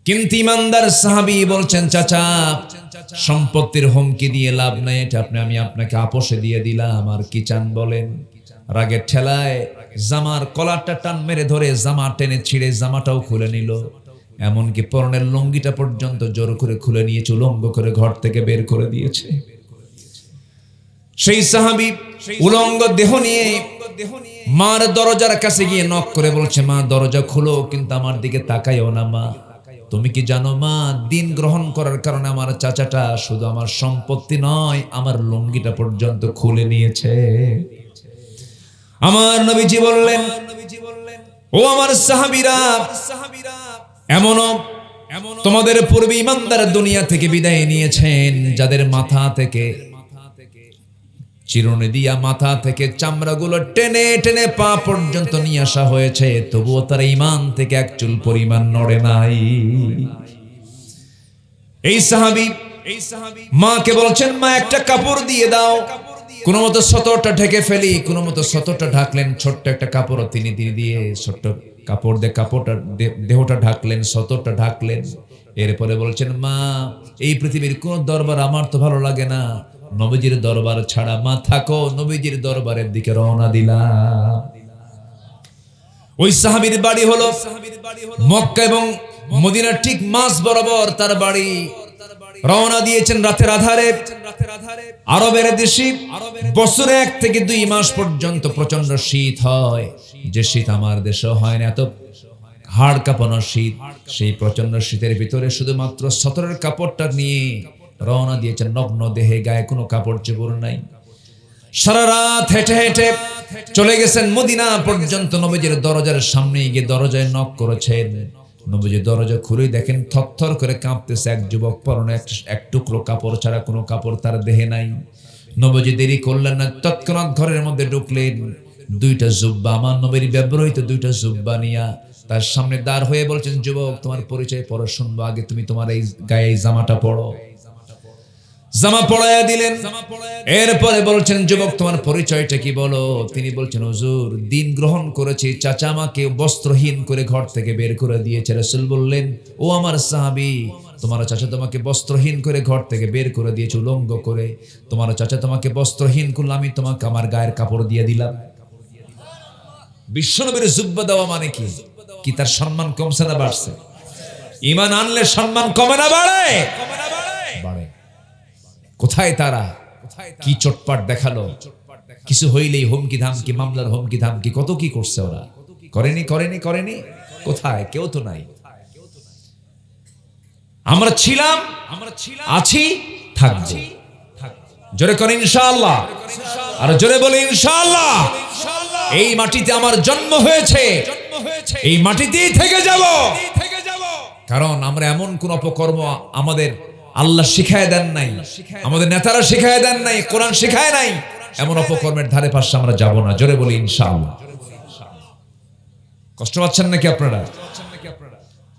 কিন্তু ইমানদার সাহাবী বলছেন, চাচা সম্পত্তির হুমকি দিয়ে লাভ নাই, এটা আমি আপনাকে আপোষে দিয়ে দিলাম, আর কি চান বলেন। রাগের ঠেলায় জামার কলারটা টান মেরে ধরে জামা টেনে ছিঁড়ে জামাটাও খুলে নিল, এমনকি পরনের লুঙ্গিটা পর্যন্ত জোর করে খুলে নিয়েছে, উলঙ্গ করে ঘর থেকে বের করে দিয়েছে। সেই সাহাবী উলঙ্গ দেহ নিয়ে মার দরজার কাছে গিয়ে নক করে বলছে, মা দরজা খুলো, কিন্তু আমার দিকে তাকাইও না মা। তুমি কি জানো মা, দিন গ্রহণ করার কারণে আমার চাচাটা শুধু আমার সম্পত্তি নয়, আমার লুঙ্গিটা পর্যন্ত খুলে নিয়েছে। আমার নবীজি বললেন, ও আমার সাহাবীরা, এমনও তোমাদের পূর্বে ইমানদার দুনিয়া থেকে বিদায় নিয়েছেন, যাদের মাথা থেকে চিরুনি দিয়া মাথা থেকে চামড়াগুলো টেনে টেনে পা পর্যন্ত নিয়ে আসা হয়েছে, তবুও তার ঈমান থেকে এক চুল পরিমাণ নড়ে নাই। এই সাহাবী মাকে বলছেন, মা একটা কাপড় দিয়ে দাও, কোনো মতো সতরটা ঢেকে ফেলি। কোনো মতো সতরটা ঢাকলেন, ছোট্ট একটা কাপড় তিনি দিয়ে ছোট্ট কাপড় দিয়ে কাপড়টা দেহটা ঢাকলেন, সতরটা ঢাকলেন। এরপরে বলছেন, মা এই পৃথিবীর কোন দরবার আমার তো ভালো লাগে না, নবীজির দরবার ছাড়া মা থাকো। নবীজির দরবারের দিকে রওনা দিলাম। ওই সাহাবীর বাড়ি হলো মক্কা এবং মদিনার ঠিক মাঝ বরাবর তার বাড়ি। রওনা দিয়েছেন রাতের আধারে। আরবের দেশে বছরে 1 থেকে 2 মাস পর্যন্ত প্রচন্ড শীত হয়, যে শীত আমার দেশে হয় না, এত হাড় কাঁপানো শীত। সেই প্রচন্ড শীতের ভিতরে শুধুমাত্র সতরের কাপড়টা নিয়ে রওনা দিয়েছেন, নগ্ন দেহে, গায়ে কোনো কাপড় চোপড় নাই। সারা রাত হেঁটে হেঁটে চলে গেছেন মদিনা পর্যন্ত। নবীজির দরজার সামনে গিয়ে দরজায় নক করেছেন। নবীজি দরজা খুলে দেখেন থরথর করে কাঁপতেছে এক যুবক, পরনে এক টুকরো কাপড় ছাড়া কোনো কাপড় তার দেহে নাই। নবীজি দেরি করলেন না, তৎক্ষণাৎ ঘরের মধ্যে ঢুকলেন। 2টা জুব্বা, আমার নবীর ব্যবহৃত 2টা জুব্বা নিয়া তার সামনে দাঁড় হয়ে বলছেন, যুবক তোমার পরিচয় পরে শুনবো, আগে তুমি তোমার এই গায়ে এই জামাটা পরো। জামা পরাইয়া দিলেন। এরপরে বলছেন, যুবক তোমার পরিচয়টা কি বলো। তিনি বলছেন, হুজুর দিন গ্রহণ করেছি, চাচা আমাকে বস্ত্রহীন করে ঘর থেকে বের করে দিয়েছে। রাসূল বললেন, ও আমার সাহাবী, তোমার চাচা তোমাকে বস্ত্রহীন করে ঘর থেকে বের করে দিয়েছে, উলঙ্গ করে। তোমার চাচা তোমাকে বস্ত্রহীন করলো, আমি তোমাকে আমার গায়ের কাপড় দিয়ে দিলাম। বিশ্বনবীর জুব্বা দেওয়া মানে কি? কি তার সম্মান কমছে না বাড়ছে? ঈমান আনলে সম্মান কমে না বাড়ে? বাড়ে। কোথায় তারা? কি চটপাট দেখালো, কিছু হইলেই হুমকি ধামকি, মামলার হুমকি ধামকি, কত কি করছে ওরা। করেনি। কোথায়? কেউ তো নাই। আমরা ছিলাম, আছি, থাকবো। জোরে করে ইনশাআল্লাহ। আর জোরে বলে ইনশাআল্লাহ। এই মাটিতে আমার জন্ম হয়েছে, এই মাটিতেই থেকে যাব। কারণ আমরা এমন কোন অপকর্ম আমাদের আল্লাহ শিখায় দেন নাই, আমাদের নেতারা শিখায় দেন নাই, কোরআন শিখায় নাই, এমন অপকর্মের ধারে পাশে আমরা যাব না। জোরে বলি ইনশাআল্লাহ। কষ্ট পাচ্ছেন নাকি আপনারা?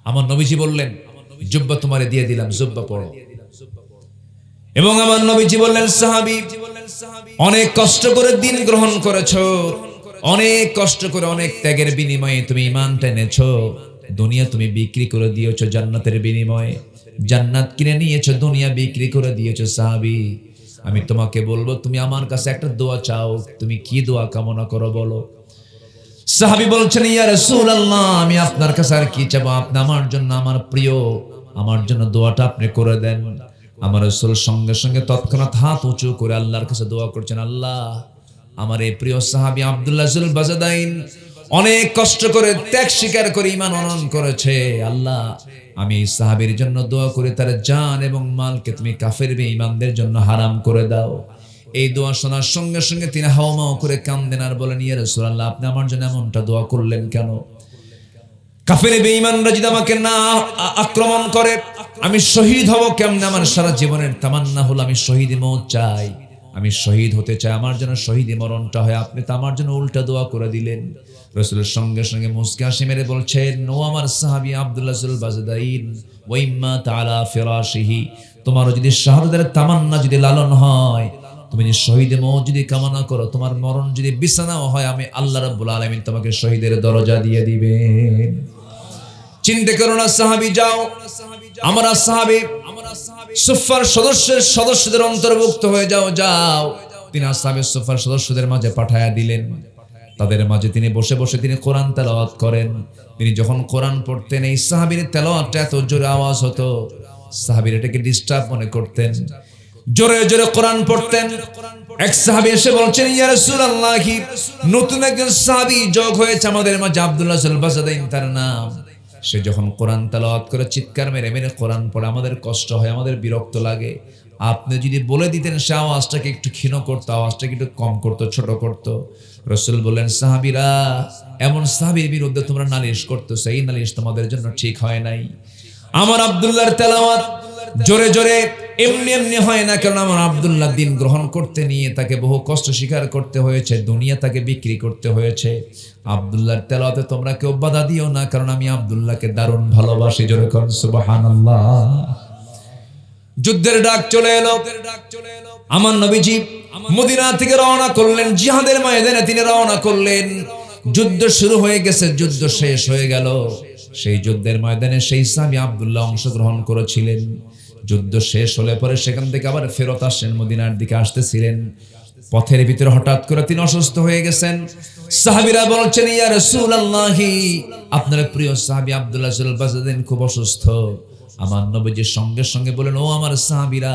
আমার নবীজি বললেন, জুব্বা তোমারে দিয়ে দিলাম, জুব্বা পরো। এবং আমার নবীজি বললেন, সাহাবী অনেক কষ্ট করে দিন গ্রহণ করেছো, অনেক কষ্ট করে অনেক ত্যাগের বিনিময়ে তুমি ঈমানটা এনেছো। দুনিয়া তুমি বিক্রি করে দিয়েছো জান্নাতের বিনিময়ে, জান্নাত কিনে নিয়েছো, দুনিয়া বিক্রি করে দিয়েছো। সাহাবী আমি তোমাকে বলবো, তুমি আমার কাছে একটা দোয়া চাও, তুমি কি দোয়া কামনা করো বলো। সাহাবী বলছেন, ইয়া রাসূলুল্লাহ, আমি আপনার কাছে আর কি চাবো, আপনি আমার জন্য, আমার প্রিয়, আমার জন্য দোয়াটা আপনি করে দেন। আমার রাসূল সঙ্গে সঙ্গে তৎক্ষণাৎ হাত উঁচু করে আল্লাহর কাছে দোয়া করছেন, আল্লাহ আমার এই প্রিয় সাহাবী আব্দুল্লাহ যুল বাজাদাইন অনেক কষ্ট করে ত্যাগ স্বীকার করে ঈমান অর্জন করেছে। আল্লাহ আমি এই সাহাবীর জন্য দোয়া করি, তার জান এবং মালকে তুমি কাফের বেঈমানদের জন্য হারাম করে দাও। এই দোয়া শোনার সঙ্গে সঙ্গে তিনি হাওমাও করে কাঁদেন আর বলেন, ইয়া রাসূলুল্লাহ, আপনি আমার জন্য এমনটা দোয়া করলেন কেন? কাফের বেঈমানরা যদি আমাকে না আক্রমণ করে আমি শহীদ হব কেমনে? আমার সারা জীবনের তামান্না হলো আমি শহীদ মওত চাই, আমি শহীদ হতে চাই, আমার জন্য শহীদ মরণটা হয়। আপনি তো আমার জন্য উল্টা দোয়া করে দিলেন। রাসূলের সঙ্গে সঙ্গে মুস্কি হাসি মেরে বলছেন, ও আমার সাহাবী আব্দুল্লাহ যুল বাজদাইন, ওয়া ইম্মা তাআলা ফিরাশিহি, তোমার যদি শাহাদাতের তামান্না যদি লালন হয়, তুমি যদি শহীদ মওত যদি কামনা করো, তোমার মরণ যদি বিছানাও হয়, আমি আল্লাহ রাব্বুল আলামিন তোমাকে শহীদের দরজা দিয়ে দিবেন। চিন্তা করো না সাহাবী যাও, আমরা সাহাবী সুফার সদস্যদের অন্তর্ভুক্ত হয়ে যাও। তিনি আসহাবে সুফার সদস্যদের মাঝে পাঠায়া দিলেন। তাদের মাঝে তিনি বসে বসে তিনি কোরআন তেলাওয়াত করেন। তিনি যখন কোরআন পড়তেন, এই সাহাবীর তেলাওয়াতটা এত জোরে আওয়াজ হতো, সাহাবীরা এটাকে ডিস্টার্ব মনে করতেন, জোরে জোরে কোরআন পড়তেন। এক সাহাবী এসে বলছেন, ইয়া রাসূলুল্লাহ, নতুন একজন সাহাবী যোগ হয়েছে আমাদের মাঝে, আব্দুল্লাহ আল বাজাদাইন তার নাম। সে যখন কোরআন তেলাওয়াত করে চিৎকার মেরে মেরে কোরআন পড়ে, আমাদের কষ্ট হয়, আমাদের বিরক্ত লাগে। আপনি যদি বলে দিতেন সে আওয়াজটাকে একটু ক্ষীণ করতো, আওয়াজটাকে একটু কম করতো, ছোট করতো। রাসূল বললেন, সাহাবীরা, এমন সাহাবীর বিরুদ্ধে তোমরা নালিশ করতেছো, এই নালিশ তোমাদের জন্য ঠিক হয় নাই। আমার আব্দুল্লাহর তেলাওয়াত জোরে জোরে এমনি এমনি হয় না, কারণ আমার আব্দুল্লাহ দিন গ্রহণ করতে নিয়ে তাকে বহু কষ্ট স্বীকার করতে হয়েছে, দুনিয়া তাকে বিক্রি করতে হয়েছে। আব্দুল্লাহর তেলাওয়াতে তোমরা কেউ বাধা দিও না, কারণ আমি আব্দুল্লাহকে দারুণ ভালোবাসি। জোরে কোন সুবহানাল্লাহ। যুদ্ধের ডাক চলে এলো। আমার নবীজি মদিনা থেকে রওনা করলেন, জিহাদের ময়দানে তিনি রওনা করলেন। যুদ্ধ শুরু হয়ে গেছে, যুদ্ধ শেষ হয়ে গেল। সেই যুদ্ধের ময়দানে সেই সাহাবী আব্দুল্লাহ অংশগ্রহণ করেছিলেন। যুদ্ধ শেষ হলে পরে সেখান থেকে আবার ফেরত আসেন, মদিনার দিকে আসতেছিলেন। পথের ভিতরে হঠাৎ করে তিনি অসুস্থ হয়ে গেছেন। সাহাবীরা বলছেন, ইয়া রাসূলুল্লাহ, আপনার প্রিয় সাহাবী আব্দুল্লাহ আল বাজাদাইন খুব অসুস্থ। আমার নবীজির সঙ্গে সঙ্গে বলেন, ও আমার সাহাবীরা,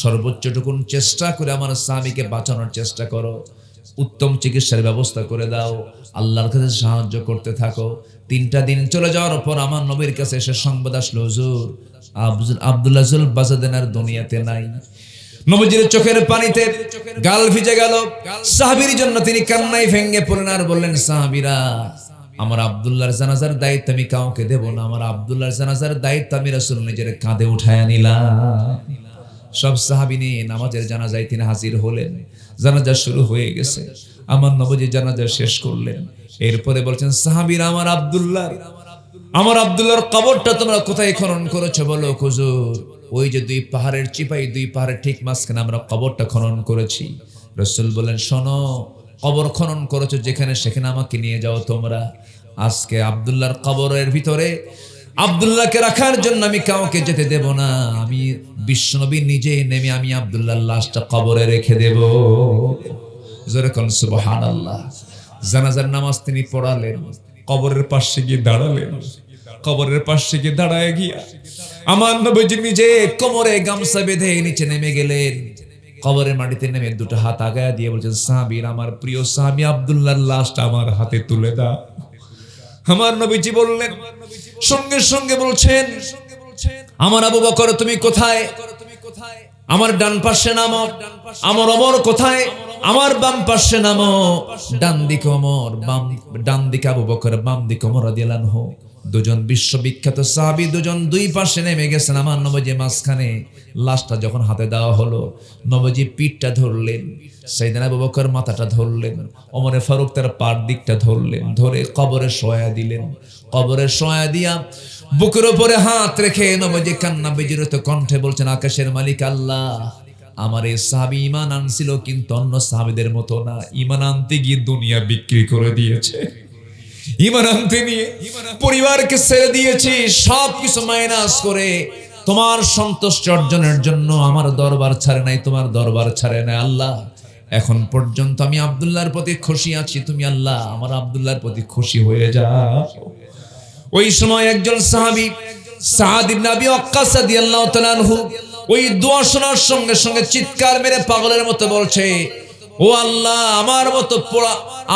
সর্বোচ্চটুকুন চেষ্টা করে আমার সাহাবীকে বাঁচানোর চেষ্টা করো, উত্তম চিকিৎসার ব্যবস্থা করে দাও, আল্লাহর কাছে সাহায্য করতে থাকো। 3টা দিন চলে যাওয়ার পর আমার নবীর কাছে এসে সংবাদ আসলো, হুজুর, আব্দুল্লাহ আল বাজাদাইন আর দুনিয়াতে নাই। নবীজির চোখের পানিতে গাল ভিজে গেল। সাহাবীর জন্য তিনি কান্নায় ভেঙে পড়লেন আর বললেন, সাহাবীরা, আমার আব্দুল্লাহর জানাজার দায়িত্ব আমি কাউকে দেব না, আমার আব্দুল্লাহর জানাজার দায়িত্ব আমি রাসূল নিজের কাঁধে উঠায়া নিলাম। সব সাহাবী নিয়ে নামাজের জানাজায় তিনি হাজির হলেন। জানাজা শুরু হয়ে গেছে, আমার নবীজি জানাজা শেষ করলেন। এরপরে বলছেন, সাহাবীরা, আমার আব্দুল্লাহর কবরটা তোমরা কোথায় খনন করেছো বলো। হুজুর, ওই যে 2 পাহাড়ের চিপাই, 2 পাহাড়ের ঠিক মাঝখানে আমরা কবরটা খনন করেছি। রাসূল বলেন, শোনো, কবর খনন করেছো যেখানে, সেখানে আমাকে নিয়ে যাও তোমরা। আজকে আব্দুল্লাহর কবরের ভিতরে আব্দুল্লাহকে রাখার জন্য আমি কাউকে যেতে দেব না, আমি বিশ্বনবী নিজেই নেমে আমি আব্দুল্লাহর লাশটা কবরে রেখে দেব। জোরে কোন সুবহানাল্লাহ। জানাজার নামাজ তিনি পড়ালেন, কবরের পাশে গিয়ে দাঁড়ালেন। কবরের পাশে গিয়ে দাঁড়ায় গিয়া আমার নবীজি নিজে কোমরে গামছা বেঁধে নিচে নেমে গেলেন। কবরের মাটিতে নেমে 2টা হাত আগায়া দিয়ে বলছেন, সাহাবীর, আমার প্রিয় সাহাবী আব্দুল্লাহর লাশটা আমার হাতে তুলে দাও। আমার নবীজি বললেন, সঙ্গে সঙ্গে বলছেন, আমার আবু বকর তুমি কোথায়? আমার ডান পাশে নামো। আমার ওমর কোথায়? আমার বাম পাশে নামো। ডান দিকে ওমর, ডান দিকে আবু বকর, বাম দিকে ওমর রাদিয়াল্লাহু আনহু। 2জন বিশ্ববিখ্যাত সাহাবী, 2জন 2 পাশে নেমে গেছেন। আমার নবীজি মাঝখানে লাশটা যখন হাতে দেওয়া হলো, নবীজি পিঠটা ধরলেন, সাইয়েদনা আবু বকর মাথাটা ধরলেন, ওমরে ফারুক তার পার দিকটা ধরলেন, ধরে কবরে শোয়া দিলেন। কবরে শোয়া দিয়া বুকের উপরে হাত রেখে নবীজি কান্না বিজড়িত কণ্ঠে বলছেন, আকাশের মালিক আল্লাহ, আমার এই সাহাবী ঈমান আনছিল, কিন্তু অন্য সাহাবীদের মতো না, ঈমান আনতে গিয়ে দুনিয়া বিক্রি করে দিয়েছে। ঈমান আনতে নিয়ে পরিবারকে ছেড়ে দিয়েছি, সবকিছু মাইনাস করে তোমার সন্তুষ্টি অর্জনের জন্য আমার দরবার ছাড়ে নাই, তোমার দরবার ছাড়ে নাই। আল্লাহ, এখন পর্যন্ত আমি আব্দুল্লাহর প্রতি খুশি আছি, তুমি আল্লাহ আমার আব্দুল্লাহর প্রতি খুশি হয়ে যাও। ওই সময় একজন সাহাবী সাদ ইবনে আবি ওয়াক্কাস রাদিয়াল্লাহু তাআলা আনহু ওই দোয়া শোনার সঙ্গে সঙ্গে চিৎকার মেরে পাগলের মতো বলছে, ও আল্লাহ,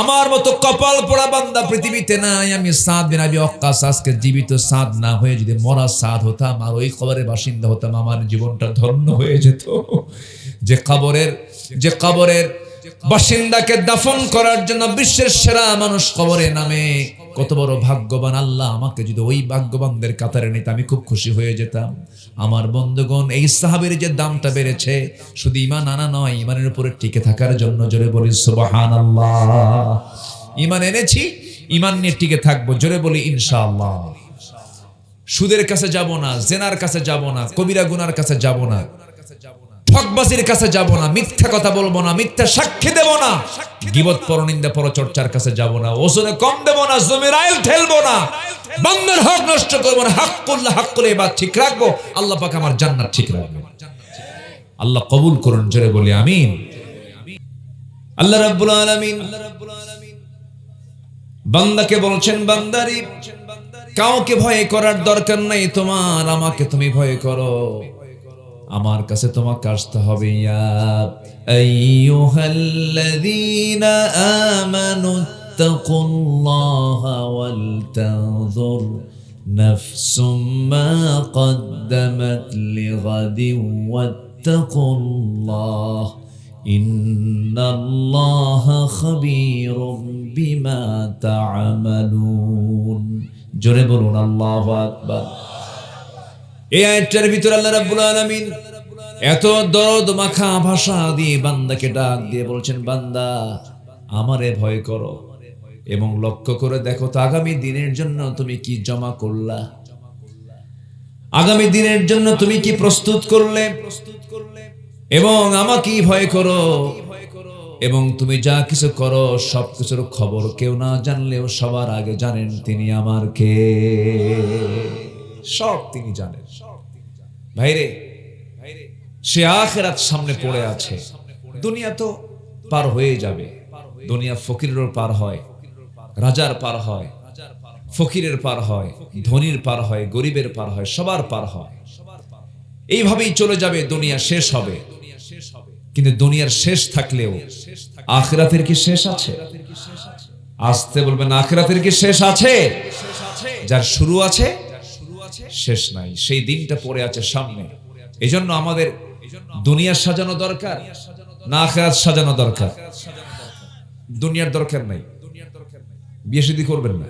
আমার মতো কপাল পোড়া বান্দা পৃথিবীতে নাই। আমি সাদ বিন আবি ওয়াক্কাস আজকে জীবিত সাদ না হয়ে যদি মরা সাদ হতাম আর ওই কবরের বাসিন্দা হতাম, আমার জীবনটা ধন্য হয়ে যেত। যে কবরের বাসিন্দাকে দাফন করার জন্য বিশ্বের সেরা মানুষ কবরে নামে, কত বড় ভাগ্যবান। আল্লাহ, আমাকে যদি ওই ভাগ্যবানদের কাতারে নিতে আমি খুব খুশি হয়ে যেতাম। আমার বন্ধুগণ, এই সাহাবীর যে দামটা বেড়েছে, শুধু ঈমান আনা নয়, ঈমানের উপরে টিকে থাকার জন্য। জোরে বলি সুবহানাল্লাহ। ঈমান এনেছি, ঈমান নিয়ে টিকে থাকবো। জোরে বলি ইনশাআল্লাহ। সুদের কাছে যাব না, জেনার কাছে যাব না, কবিরা গুনার কাছে যাব না, ঠকবাজির কাছে যাব না, মিথ্যা কথা বলবো না, মিথ্যা সাক্ষী দেব না, গীবত পরনিন্দা পরচর্চার কাছে যাব না, ওজনে কম দেব না, জমির আইল ঠেলবো না, বান্দার হক নষ্ট করব না, হক করলে এবার ঠিক রাখবো, আল্লাহ পাক আমার জান্নাত ঠিক রাখবে। আল্লাহ কবুল করুন, জোরে বলি আমিন। আল্লাহ রাব্বুল আলামিন বান্দাকে বলছেন, বান্দারি কাউকে ভয় করার দরকার নাই, তোমার আমাকে তুমি ভয় করো, আমার কাছে তোমাকে আসতে হবে। ইয়া আইয়ুহাল্লাযীনা আমানু তাকুল্লাহা ওয়াল তানজুর নাফসুম মা কদ্দামাত লিগাদিন ওয়াত্তাকুল্লাহ ইন্নাল্লাহা খাবীরুম বিমা তা'মালুন। জোরে বলুন আল্লাহু আকবার। এই আয়াতটার ভিতরে আল্লাহ রাব্বুল আলামিন এত দরদ মাখা ভাষা দিয়ে বান্দাকে ডাক দিয়ে বলছেন, বান্দা আমারে ভয় করো এবং লক্ষ্য করে দেখো তো আগামী দিনের জন্য তুমি কি জমা করলা, আগামী দিনের জন্য তুমি কি প্রস্তুত করলে, এবং আমাকেই ভয় করো, এবং তুমি যা কিছু করো সবকিছুর খবর কেউ না জানলেও সবার আগে জানেন তিনি আমার কে, সব তিনি জানেন। ভাইরে, সে আখিরাত সামনে পড়ে আছে। দুনিয়া তো পার হয়ে যাবে, দুনিয়া ফকিরের পার হয়, রাজার পার হয়, ফকিরের পার হয়, ধনীর পার হয়, গরিবের পার হয়, সবার পার হয়। এইভাবেই চলে যাবে, দুনিয়া শেষ হবে। কিন্তু দুনিয়ার শেষ থাকলেও আখিরাতের কি শেষ আছে? আসতে বলবেন, আখিরাতের কি শেষ আছে? যার শুরু আছে শেষ নাই, সেই দিনটা পড়ে আছে সামনে। এজন্য আমাদের দুনিয়া সাজানো দরকার না আখিরাত সাজানো দরকার? দুনিয়ার দরকার নাই, বিয়ে শাদী করবেন না।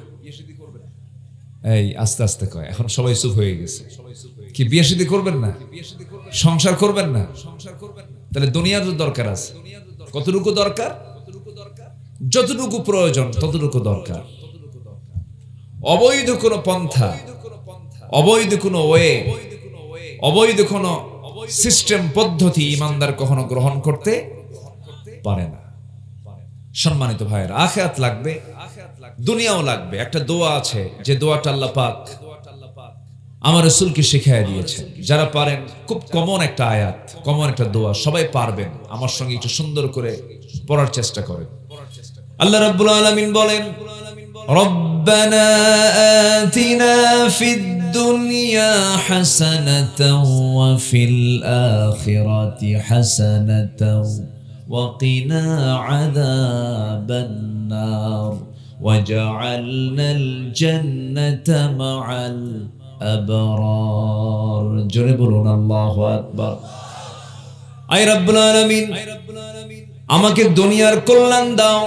এই আস্তে আস্তে কয়, এখন সবাই চুপ হয়ে গেছে। কি বিয়ে শাদী করবেন না? সংসার করবেন না? তাহলে দুনিয়ার দরকার আছে। কতটুকু দরকার? যতটুকু প্রয়োজন ততটুকু দরকার। অবৈধ কোনো পন্থা, অবৈধ কোনো ওয়ে, অবৈধ কোনো সিস্টেম পদ্ধতি ইমানদার কখনো গ্রহণ করতে পারে না। সম্মানিত ভাইয়েরা, আখিরাত লাগবে, দুনিয়াও লাগবে। একটা দোয়া আছে, যে দোয়াটা আল্লাহ পাক আমার রাসূলকে শিখিয়ে দিয়েছেন। যারা পারেন, খুব কমন একটা আয়াত, কমন একটা দোয়া, সবাই পারবেন। আমার সঙ্গে একটু সুন্দর করে পড়ার চেষ্টা করেন। আল্লাহ রাব্বুল আলামিন বলেন, রব্বানা আতিনা ফিদ দুনিয়া হাসানাতাও ওয়া ফিল আখিরাতি হাসানাতাও ওয়া কিনা আযাবান নার ওয়াজআলনাল জান্নাতা মা'আল আবরার। জোরে বলুন আল্লাহু আকবার। আয় রব্বুল আলামিন, আমাকে দুনিয়ার কল্যাণ দাও,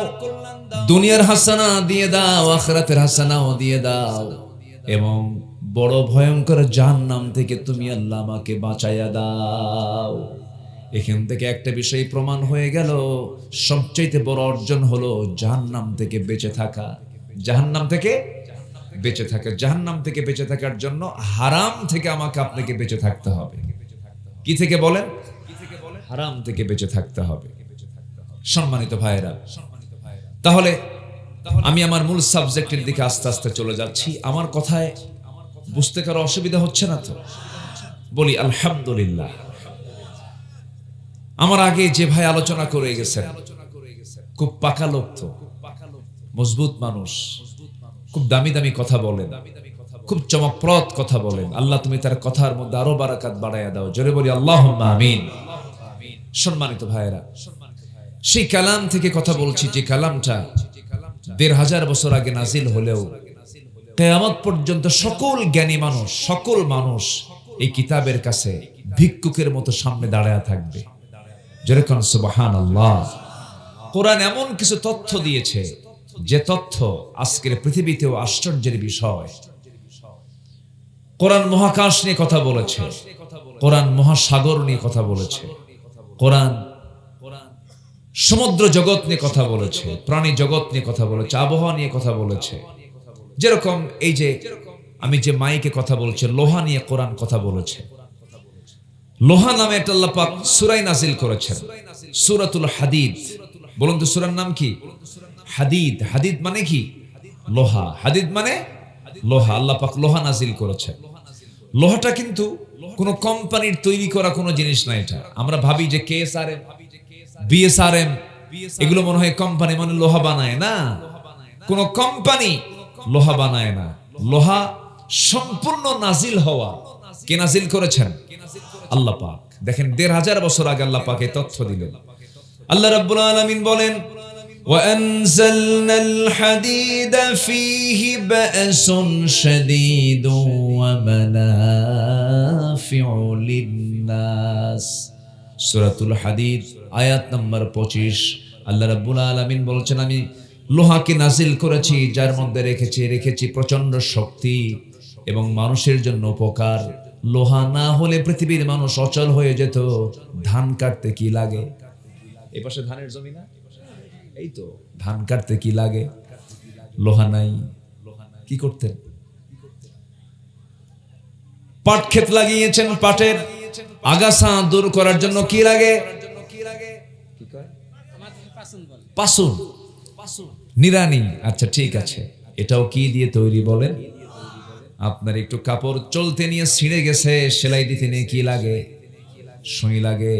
দুনিয়ার হাসানা দিয়ে দাও, আখিরাতের হাসানাও দিয়ে দাও, এবং বড় ভয়ঙ্কর জাহান্নাম থেকে তুমি আল্লাহ আমাকে বাঁচাইয়া দাও। এখান থেকে একটা বিষয় প্রমাণ হয়ে গেল, সবচেয়ে বড় অর্জন হলো জাহান্নাম থেকে বেঁচে থাকা। জাহান্নাম থেকে বেঁচে থাকা, জাহান্নাম থেকে বেঁচে থাকার জন্য হারাম থেকে আমাকে আপনাকে বেঁচে থাকতে হবে। কি থেকে বলেন? হারাম থেকে বেঁচে থাকতে হবে। সম্মানিত ভাইয়েরা, তাহলে আমি আমার মূল সাবজেক্টের দিকে আস্তে আস্তে চলে যাচ্ছি। আমার কথায় বুঝতে কারো অসুবিধা হচ্ছে না তো? বলি আলহামদুলিল্লাহ। আমার আগে যে ভাই আলোচনা করে গেছেন, খুব পাকা লোক, তো মজবুত মানুষ, খুব দামি দামি কথা বলেন, খুব চমকপ্রদ কথা বলেন। আল্লাহ তুমি তার কথার মধ্যে আরো বারাকাত বাড়াইয়া দাও। জোরে বলি আল্লাহুম্মা আমিন। সম্মানিত ভাইয়েরা, সেই কালাম থেকে কথা বলছি, যে কালামটা ১৫০০ বছর আগে নাজিল হলেও কিয়ামত পর্যন্ত সকল জ্ঞানী মানুষ, সকল মানুষ এই কিতাবের কাছে ভিক্ষুকের মতো সামনে দাঁড়ায়া থাকবে। যেরকম সুবহানাল্লাহ। কোরআন এমন কিছু তথ্য দিয়েছে, যে তথ্য আজকের পৃথিবীতেও আশ্চর্যের বিষয়। কোরআন মহাকাশ নিয়ে কথা বলেছে, কোরআন মহাসাগর নিয়ে কথা বলেছে, কোরআন সমুদ্র জগৎ নিয়ে কথা বলেছে, প্রাণী জগৎ নিয়ে কথা বলেছে, আবহাওয়া নিয়ে কথা বলেছে। যেরকম এই যে আমি যে মাইকে কথা বলছি, লোহা নিয়ে কোরআন কথা বলেছে। লোহা নামে একটা আল্লাহ পাক সূরা নাজিল করেছেন, সূরাতুল হাদিদ। বলুন তো সূরার নাম কি? হাদিদ। হাদিদ মানে কি? লোহা। হাদিদ মানে লোহা, আল্লাহ পাক লোহা নাজিল করেছেন। লোহাটা কিন্তু কোনো কোম্পানির তৈরি করা কোনো জিনিস না। এটা আমরা ভাবি যে KSRM, BSRM এগুলো মনে হয় কোম্পানি, মানে লোহা বানায় না। কোন কোম্পানি লোহা বানায় না। লোহা সম্পূর্ণ নাজিল হওয়া। কে নাজিল করেছেন? আল্লাহ পাক। দেখেন ১৫০০ বছর আগে আল্লাহ পাক এই তথ্য দিলেন। আল্লাহ রাব্বুল আলামিন বলেন, وَأَنزَلْنَا الْحَدِيدَ فِيهِ بَأْسٌ شَدِيدٌ وَمَنَافِعُ لِلنَّاسِ। সূরাতুল হাদিদ আয়াত নম্বর ২৫। আল্লাহ রাব্বুল আলামিন বলছেন, আমি লোহাকে নাজিল করেছি যার মধ্যে রেখেছি প্রচন্ড শক্তি এবং মানুষের জন্য উপকার। লোহা না হলে পৃথিবীর মানুষ অচল হয়ে যেত। ধান কাটতে কি লাগে? এই পাশে ধানের জমি না, এই তো ধান কাটতে কি লাগে? লোহা নাই, কি করতেন? পাট ক্ষেত লাগিয়েছেন, পাটের আগাছা দূর করার জন্য কি লাগে? পাসুন, নিরানি। আচ্ছা ঠিক আছে, এটাও কি দিয়ে তৈরি বলেন? আপনার একটু কাপড় চলতে নিয়ে ছিঁড়ে গেছে, সেলাই দিতে নিয়ে কি লাগে? সুই লাগে।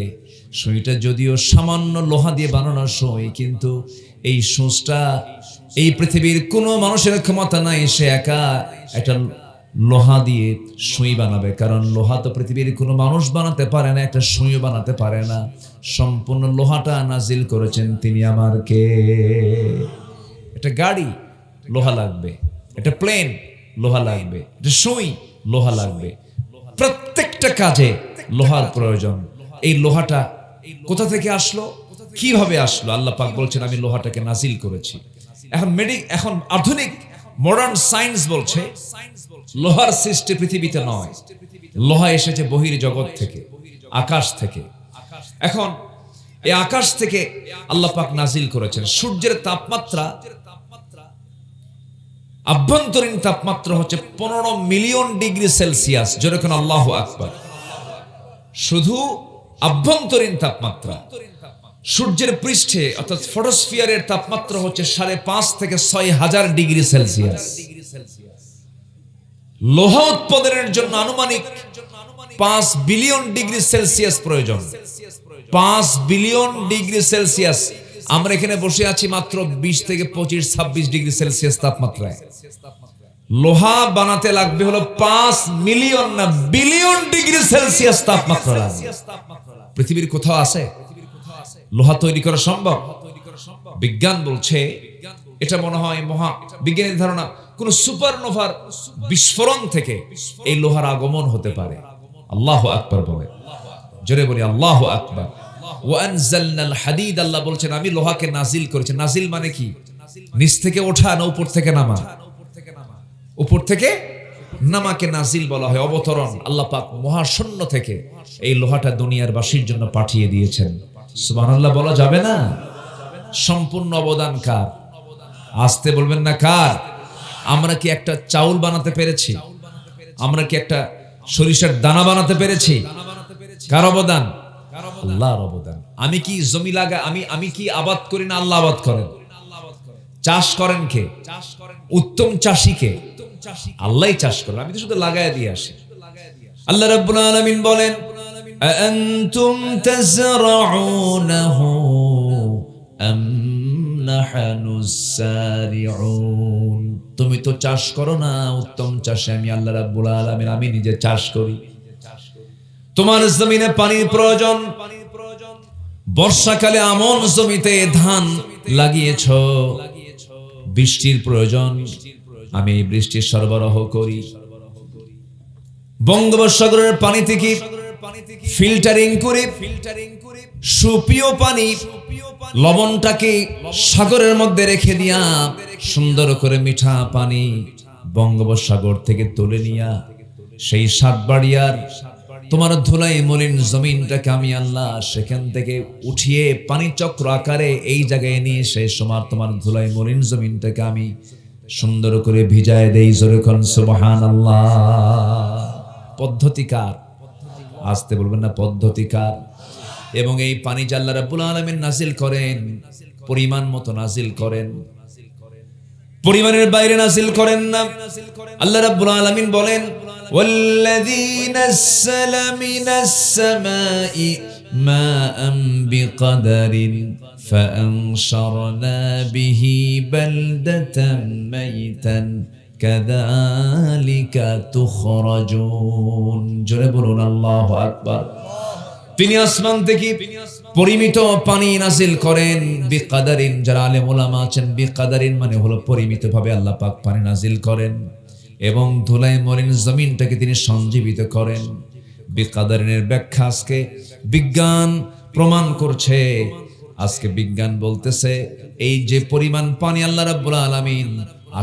সুইটা যদিও সামান্য লোহা দিয়ে বানানো সুই, কিন্তু এই সুঁচটা এই পৃথিবীর কোনো মানুষের ক্ষমতা নাই সে একা একটা লোহা দিয়ে সুই বানাবে। কারণ লোহা তো পৃথিবীর কোনো মানুষ বানাতে পারে না, একটা সুইও বানাতে পারে না। সম্পূর্ণ লোহাটা নাজিল করেছেন তিনি আমার কে। একটা গাড়ি লোহা লাগবে, একটা প্লেন লোহা লাগবে, একটা সুই লোহা লাগবে। প্রত্যেকটা কাজে লোহার প্রয়োজন। এই লোহাটা কোথা থেকে আসলো, কিভাবে আসলো? আল্লাহ পাক বলছেন, আমি লোহাটাকে নাজিল করেছি। এখন আধুনিক মডার্ন সায়েন্স বলছে লোহার সৃষ্টি পৃথিবীতে নয়, লোহা এসেছে বহির জগৎ থেকে, আকাশ থেকে। এখন এই আকাশ থেকে আল্লাহ পাক নাজিল করেছেন। সূর্যের তাপমাত্রা, আভ্যন্তরীণ তাপমাত্রা হচ্ছে 15 মিলিয়ন ডিগ্রি সেলসিয়াস। যেরকম আল্লাহু আকবার। শুধু আভ্যন্তরীণ তাপমাত্রা। সূর্যের পৃষ্ঠে অর্থাৎ ফটোস্ফিয়ারের তাপমাত্রা হচ্ছে 5.5 থেকে 6,000 ডিগ্রি সেলসিয়াস। লোহা উৎপাদনের জন্য আনুমানিক 5 বিলিয়ন ডিগ্রি সেলসিয়াস প্রয়োজন। 5 বিলিয়ন ডিগ্রি সেলসিয়াস। আমরা এখানে বসে আছি মাত্র 20 থেকে 25, 26 ডিগ্রি সেলসিয়াস তাপমাত্রায়। লোহা বানাতে লাগবে হলো 5 মিলিয়ন না বিলিয়ন ডিগ্রি সেলসিয়াস তাপমাত্রা লাগবে। পৃথিবীর কোথাও আছে লোহা তৈরি করা সম্ভব? বিজ্ঞান বলছে এটা মনে হয় বিজ্ঞানের ধারণা কোন সুপারনোভার বিস্ফোরণ থেকে এই লোহার আগমন হতে পারে। আল্লাহু আকবার বলে, জোরে বলি আল্লাহু আকবার। ওয়ানজালনাল হাদিদ, আল্লাহ বলছেন আমি লোহাকে নাজিল করেছি। নাজিল মানে কি? নিচ থেকে ওঠা না উপর থেকে নামা? উপর থেকে নামাকে নাজিল বলা হয়, অবতরণ। আল্লাহ পাক মহাশূন্য থেকে এই লোহাটা দুনিয়ার বাসীর জন্য পাঠিয়ে দিয়েছেন। সুবহানাল্লাহ বলা যাবে না? সম্পূর্ণ অবদান কার? আসতে বলবেন না কার? আমরা কি একটা চাউল বানাতে পেরেছি? আমরা কি একটা সরিষার দানা বানাতে পেরেছি? কার অবদান? আল্লাহর অবদান। আমি কি জমি লাগা, আমি কি আবাদ করি না আল্লাহ আবাদ করেন? চাষ করেন কে? উত্তম চাষী কে? আল্লাহই চাষ করেন, আমি তো শুধু লাগায় দিয়ে আসি। আল্লাহ রাব্বুল আলামিন বলেন, আনতুম তাজরাউনাহু আম নাহনুস সারিউন। তুমি তো চাষ করো না, উত্তম চাষী আমি আল্লাহ রাব্বুল আলামিন, আমি নিজে চাষ করি। তোমার জমিনে পানির প্রয়োজন। বর্ষাকালে আমন জমিতে ধান লাগিয়েছো, বৃষ্টির প্রয়োজন, আমি বৃষ্টির সরবরাহ করি। বঙ্গোপসাগরের পানি থেকে ফিল্টারিং করে সুপেয় পানি, লবণটাকে সাগরের মধ্যে রেখে দিয়া সুন্দর করে মিঠা পানি বঙ্গোপসাগর থেকে তুলে নিয়া সেই সাতবাড়িয়ার তোমার ধুলাই মলিন জমিনটাকে আমি আল্লাহ সেখান থেকে উঠিয়ে পানি চক্র আকারে এই জায়গায় নিয়ে এসে তোমার ধুলাই মলিন জমিনটাকে আমি সুন্দর করে ভিজায় দেই। যেরকম সুবহানাল্লাহ। পদ্ধতিকার, আসতে বলবেন না, পদ্ধতিকার। এবং এই পানি আল্লাহ রাব্বুল আলামিন নাজিল করেন, পরিমাণ মতো নাজিল করেন। পরিমাণের বাইরে নাযিল করেন না। আল্লাহ রাব্বুল আলামিন বলেন ওয়াল্লাযী নাযালা মিনাস সামাই মাআন বিকাদারিন ফাআনশারনা বিহি বালদাতাম মাইতান কাযালিকা তুখরাজুন। জোরে বলুন আল্লাহু আকবার। তিনি আসমান থেকে পরিমিত পানি নাযিল করেন বিকাদারিন। যারা আলেম ওলামা আছেন, বিকাদারিন মানে হলো পরিমিত ভাবে আল্লাহ পাক পানি নাযিল করেন এবং ধুলাই মলিন জমিনটাকে তিনি সঞ্জীবিত করেন। বিকাদারিনের ব্যাখ্যা আজকে বিজ্ঞান প্রমাণ করছে। আজকে বিজ্ঞান বলতেছে এই যে পরিমাণ পানি আল্লাহ রাব্বুল আলামিন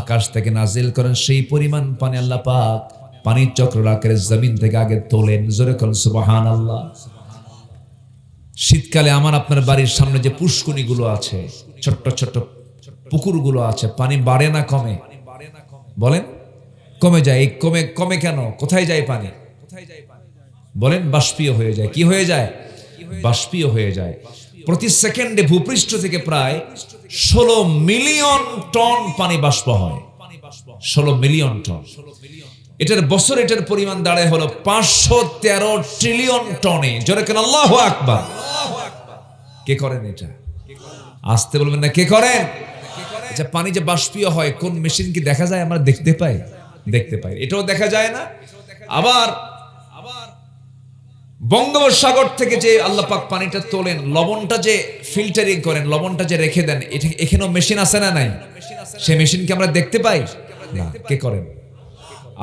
আকাশ থেকে নাযিল করেন, সেই পরিমাণ পানি আল্লাহ পাক পানির চক্র আকারে জমিন থেকে আগে তোলেন। জোরে বলুন সুবহানাল্লাহ। শীতকালে আমার আপনার বাড়ির সামনে যে পুষ্কুনিগুলো আছে, ছোট্ট ছোট্ট পুকুরগুলো আছে, পানি বাড়ে না কমে? বলেন কমে যায়। এই কমে কমে কেন? কোথায় যায় পানি? বলেন বাষ্পীয় হয়ে যায়। কি হয়ে যায়? বাষ্পীয় হয়ে যায়। প্রতি সেকেন্ডে ভূপৃষ্ঠ থেকে প্রায় 16 মিলিয়ন টন পানি বাষ্প হয়। 16 মিলিয়ন টন। এটার বছর এটার পরিমাণ দাঁড়ায় হলো 513 ট্রিলিয়ন টনে। জোরে কেন আল্লাহু আকবার। কে করেন এটা? আসতে বলবেন না, কে করেন? আচ্ছা, পানি যে বাষ্পীয় হয় কোন মেশিন কি দেখা যায়? আমরা দেখতে পাই? দেখতে পাই। এটাও দেখা যায় না। আবার বঙ্গোপসাগর থেকে যে আল্লাহ পাক পানিটা তোলেন, লবণটা যে ফিল্টারিং করেন, লবণটা যে রেখে দেন, এখানেও মেশিন আছে না নাই? সেই মেশিনকে আমরা দেখতে পাই না। কে করেন?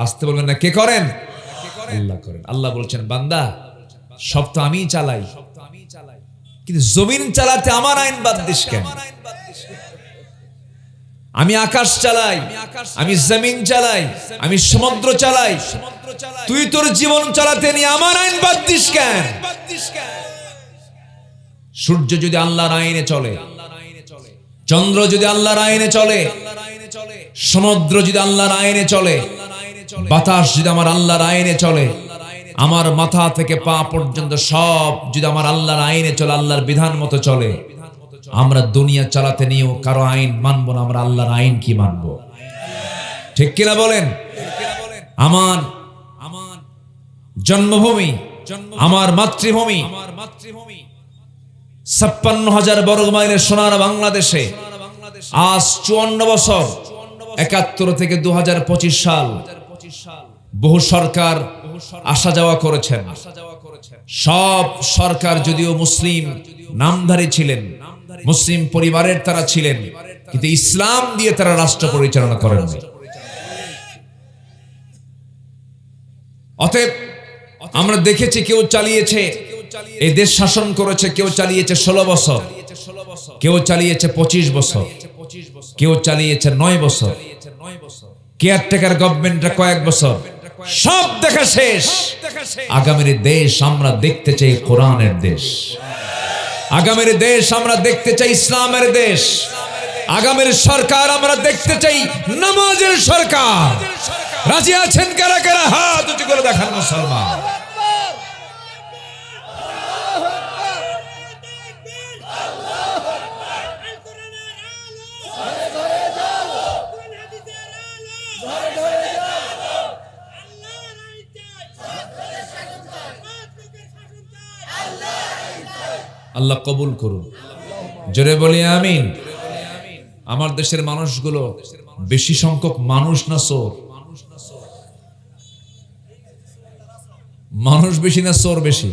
আসতে বলবেন না, কে করেন? আল্লাহ করেন। আল্লাহ বলছেন বান্দা সব তো আমিই চালাই, কিন্তু জমিন চালাতে আমার আইন বাদ দিস কেন? আমি আকাশ চালাই, আমি জমিন চালাই, আমি সমুদ্র চালাই, তুই তোর জীবন চালাতে নিয়ে আমার আইন বাদ দিস কেন? সূর্য যদি আল্লাহর আইনে চলে, চন্দ্র যদি আল্লাহর আইনে চলে, সমুদ্র যদি আল্লাহর আইনে চলে, বাতাস যদি আমার আল্লাহর আইনে চলে, আমার মাথা থেকে পা পর্যন্ত সব যদি আমার আল্লাহর আইনে চলে, আল্লাহর বিধান মতো চলে, আমরা দুনিয়া চালাতে নিয়েও কারো আইন মানব না। আমরা আল্লাহর আইন কি মানব? ঠিক কিনা বলেন? আমার জন্মভূমি, আমার মাতৃভূমি 56,000 বর্গ মাইলের সোনার বাংলাদেশে আজ 54 বছর, 71 থেকে 2025 সাল বহু সরকার আসা যাওয়া করেছেন। সব সরকার যদিও মুসলিম নামধারী ছিলেন, মুসলিম পরিবারের তারা ছিলেন, কিন্তু ইসলাম দিয়ে তারা রাষ্ট্র পরিচালনা করেন। অতএব আমরা দেখেছি কেউ চালিয়েছে এই দেশ শাসন করেছে, কেউ চালিয়েছে 16 বছর, কেউ চালিয়েছে 25 বছর, কেউ চালিয়েছে 9 বছর, কেয়ারটেকার গভর্নমেন্টরা কয়েক বছর। সব দেখা শেষ। আগামীর দেশ আমরা দেখতে চাই কোরআনের দেশ। আগামীর দেশ আমরা দেখতে চাই ইসলামের দেশ। আগামীর সরকার আমরা দেখতে চাই নামাজের সরকার। রাজি আছেন কারা কারা? হাত উঁচু করে দেখান মুসলমান। আল্লাহ কবুল করুন। জোরে বলি আমিন। আমার দেশের মানুষগুলো বেশি সংখ্যক মানুষ না চোর? মানুষ বেশি না চোর বেশি?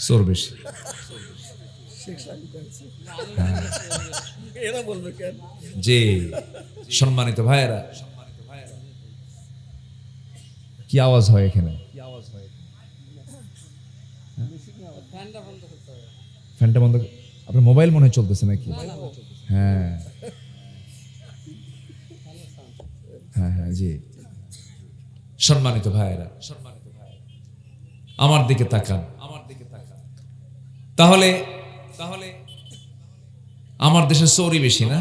চোর বেশি। জি সম্মানিত ভাইয়েরা, কি আওয়াজ হয় এখানে? ফ্যানটা বন্ধ। আপনার মোবাইল মনে হয় চলতেছে নাকি? হ্যাঁ হ্যাঁ হ্যাঁ জি। সম্মানিত ভাইয়েরা, আমার দিকে তাকান। তাহলে আমার দেশে চোরই বেশি না?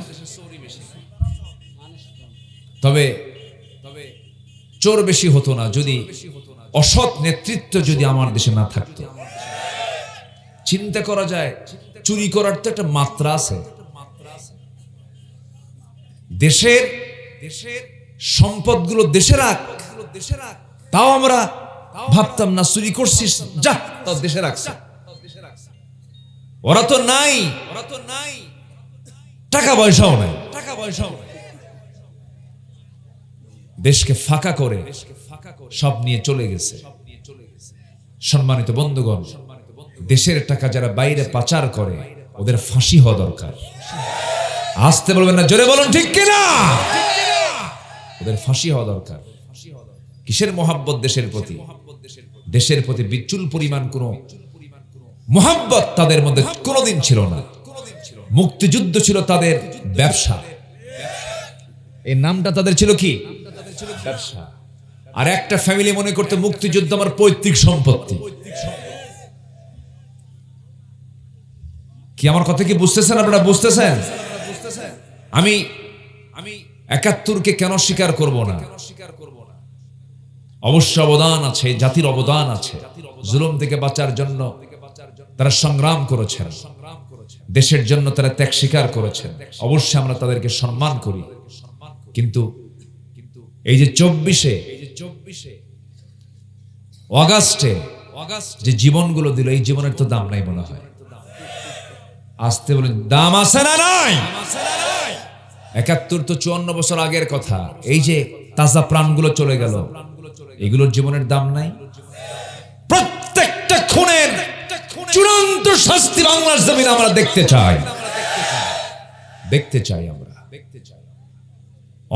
তবে চোর বেশি হতো না যদি অসৎ নেতৃত্ব যদি আমার দেশে না থাকতো। চিন্তা করা যায়, চুরি করার তো একটা মাত্রা আছে। দেশের সম্পদগুলো দেশে রাখ, তাও আমরা ভাবতাম না চুরি করছিস, যা তাও দেশে রাখছে। ওরা তো নাই, টাকা পয়সাও নাই, দেশকে ফাঁকা করে সব নিয়ে চলে গেছে। সম্মানিত বন্ধুগণ, দেশের টাকা যারা বাইরে পাচার করে ওদের ফাঁসি হওয়া দরকার। আসতে বলবেন না, জোরে বলুন ঠিক কিনা। ওদের ফাঁসি হওয়া দরকার। কিসের মহাব্বত দেশের প্রতি? দেশের প্রতি বিচুল পরিমাণ কোন মহাব্বত তাদের মধ্যে কোনোদিন ছিল না। মুক্তিযুদ্ধ ছিল তাদের ব্যবসা। এই নামটা তাদের ছিল কি? ব্যবসা। আর একটা ফ্যামিলি মনে করতে মুক্তিযুদ্ধ আমার পৈতৃক সম্পত্তি। কি আমার কথা কি বুঝতেছেন আপনারা? বুঝতেছেন? আমি ৭১কে কেন স্বীকার করব না? অবশ্য অবদান আছে, জাতির অবদান আছে। জুলুম থেকে বাঁচার জন্য তারা সংগ্রাম করেছেন, দেশের জন্য তারা ত্যাগ স্বীকার করেছেন। অবশ্যই আমরা তাদেরকে সম্মান করি। কিন্তু এই যে ২৪শে অগাস্টে যে জীবনগুলো দিল, এই জীবনের তো দাম নাই মনে হয়। আসতে বলেন, দাম আছে না নাই? ৭১ তো ৫৪ বছর আগের কথা। এই যে তাজা প্রাণগুলো চলে গেল, এগুলোর জীবনের দাম নাই? প্রত্যেকটা খুনের চূড়ান্ত শাস্তি বাংলার জমিন আমরা দেখতে চাই, দেখতে চাই আমরা।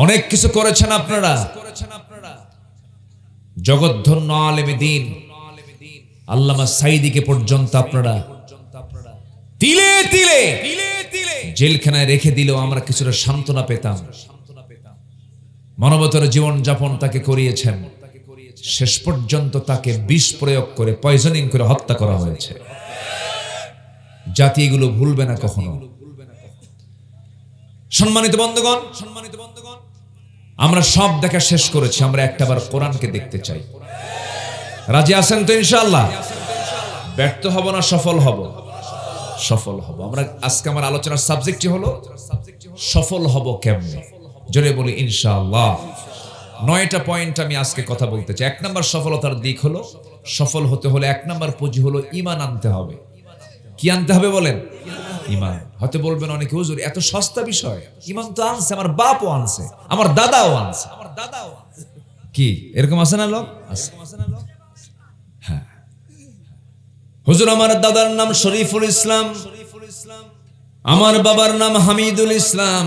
অনেক কিছু করেছেন আপনারা, জগৎধন্য আলেমে দ্বীন আল্লামা সাঈদীকে পর্যন্ত আপনারা তিলে তিলে জেলখানায় রেখে দিলেও আমরা কিছুটা সান্ত্বনা পেতাম। মানবতার জীবন যাপন তাকে করিয়েছেন। শেষ পর্যন্ত তাকে বিষ প্রয়োগ করে, পয়জনিং করে হত্যা করা হয়েছে। জাতি এগুলো ভুলবে না কখনো। সম্মানিত বন্ধুগণ, আমরা সব দেখা শেষ করেছি, আমরা একটাবার কোরআনকে দেখতে চাই। রাজি আছেন তো ইনশাআল্লাহ? ব্যর্থ হব না সফল হব? সফল হব। আমরা আজকে আমার আলোচনার সাবজেক্টই হলো সফল হব কেমনে। জোরে বলি ইনশাআল্লাহ। ৯টা পয়েন্ট আমি আজকে কথা বলতে চাই। ১ নম্বর সফলতার দিক হলো, সফল হতে হলে ১ নম্বর পুঁজি হলো ঈমান আনতে হবে। কি আনতে হবে বলেন? ঈমান। হয়তো বলবেন অনেকে, হুজুর এত সস্তা বিষয়, ঈমান তো আনছে, আমার বাপও আনছে, আমার দাদাও আনছে। কি এরকম আছে না লোক? হ্যাঁ হুজুর, আমার দাদার নাম শরীফুল ইসলাম, আমার বাবার নাম হামিদুল ইসলাম,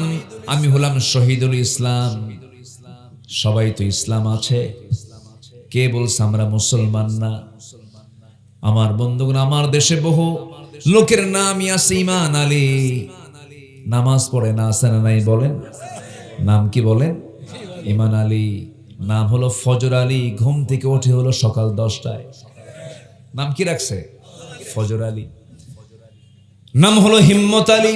আমি হলাম শহীদুল ইসলাম। সবাই তো ইসলাম আছে, কে বলছে আমরা মুসলমান না? আমার বন্ধুগণ, আমার দেশে বহু লোকের নামই আছে ঈমান আলী, নামাজ পড়ে না, আছে না নাই বলেন? নাম কি বলেন? ঈমান আলী। নাম হলো ফজর আলী, ঘুম থেকে ওঠে হলো সকাল 10টায়। নাম কি রাখছে? ফজর আলী। নাম হলো হিম্মত আলী,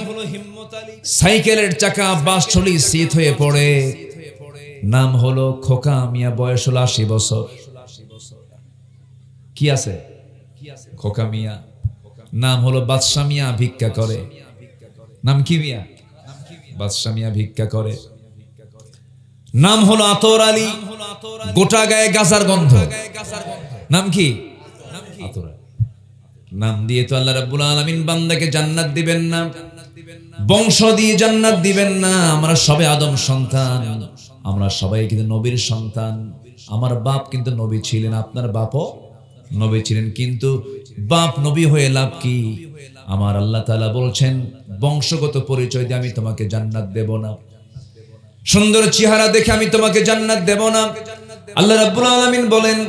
সাইকেলের চাকা বাস চলি শীত হয়ে পড়ে। নাম হলো খোকা মিয়া, বয়স হলো ৮০ বছর। কি আছে? খোকা মিয়া। নাম হলো বাদশা মিয়া, ভিক্ষা করে। নাম কি মিয়া? বাদশা মিয়া, ভিক্ষা করে। নাম হলো আতর আলী, গোটা গায়ে গাজার গন্ধ। নাম কি? আতর আলী। নাম দিয়ে তো আল্লাহ রাব্বুল আলামিন বান্দাকে জান্নাত দিবেন না, বংশ দিয়ে জান্নাত দিবেন না। আমরা সবে আদম সন্তান, আমরা সবাই কিন্তু নবীর সন্তান। আমার বাপ কিন্তু নবী ছিলেন, আপনার বাপও নবী ছিলেন, কিন্তু বাপ নবী হয়ে লাভ কি? আমার আল্লাহ তাআলা বলছেন, বংশগত পরিচয় দিয়ে আমি তোমাকে জান্নাত দেব না, সুন্দর চেহারা দেখে আমি তোমাকে জান্নাত দেব না। আল্লাহ রাব্বুল আলামিন বলেন,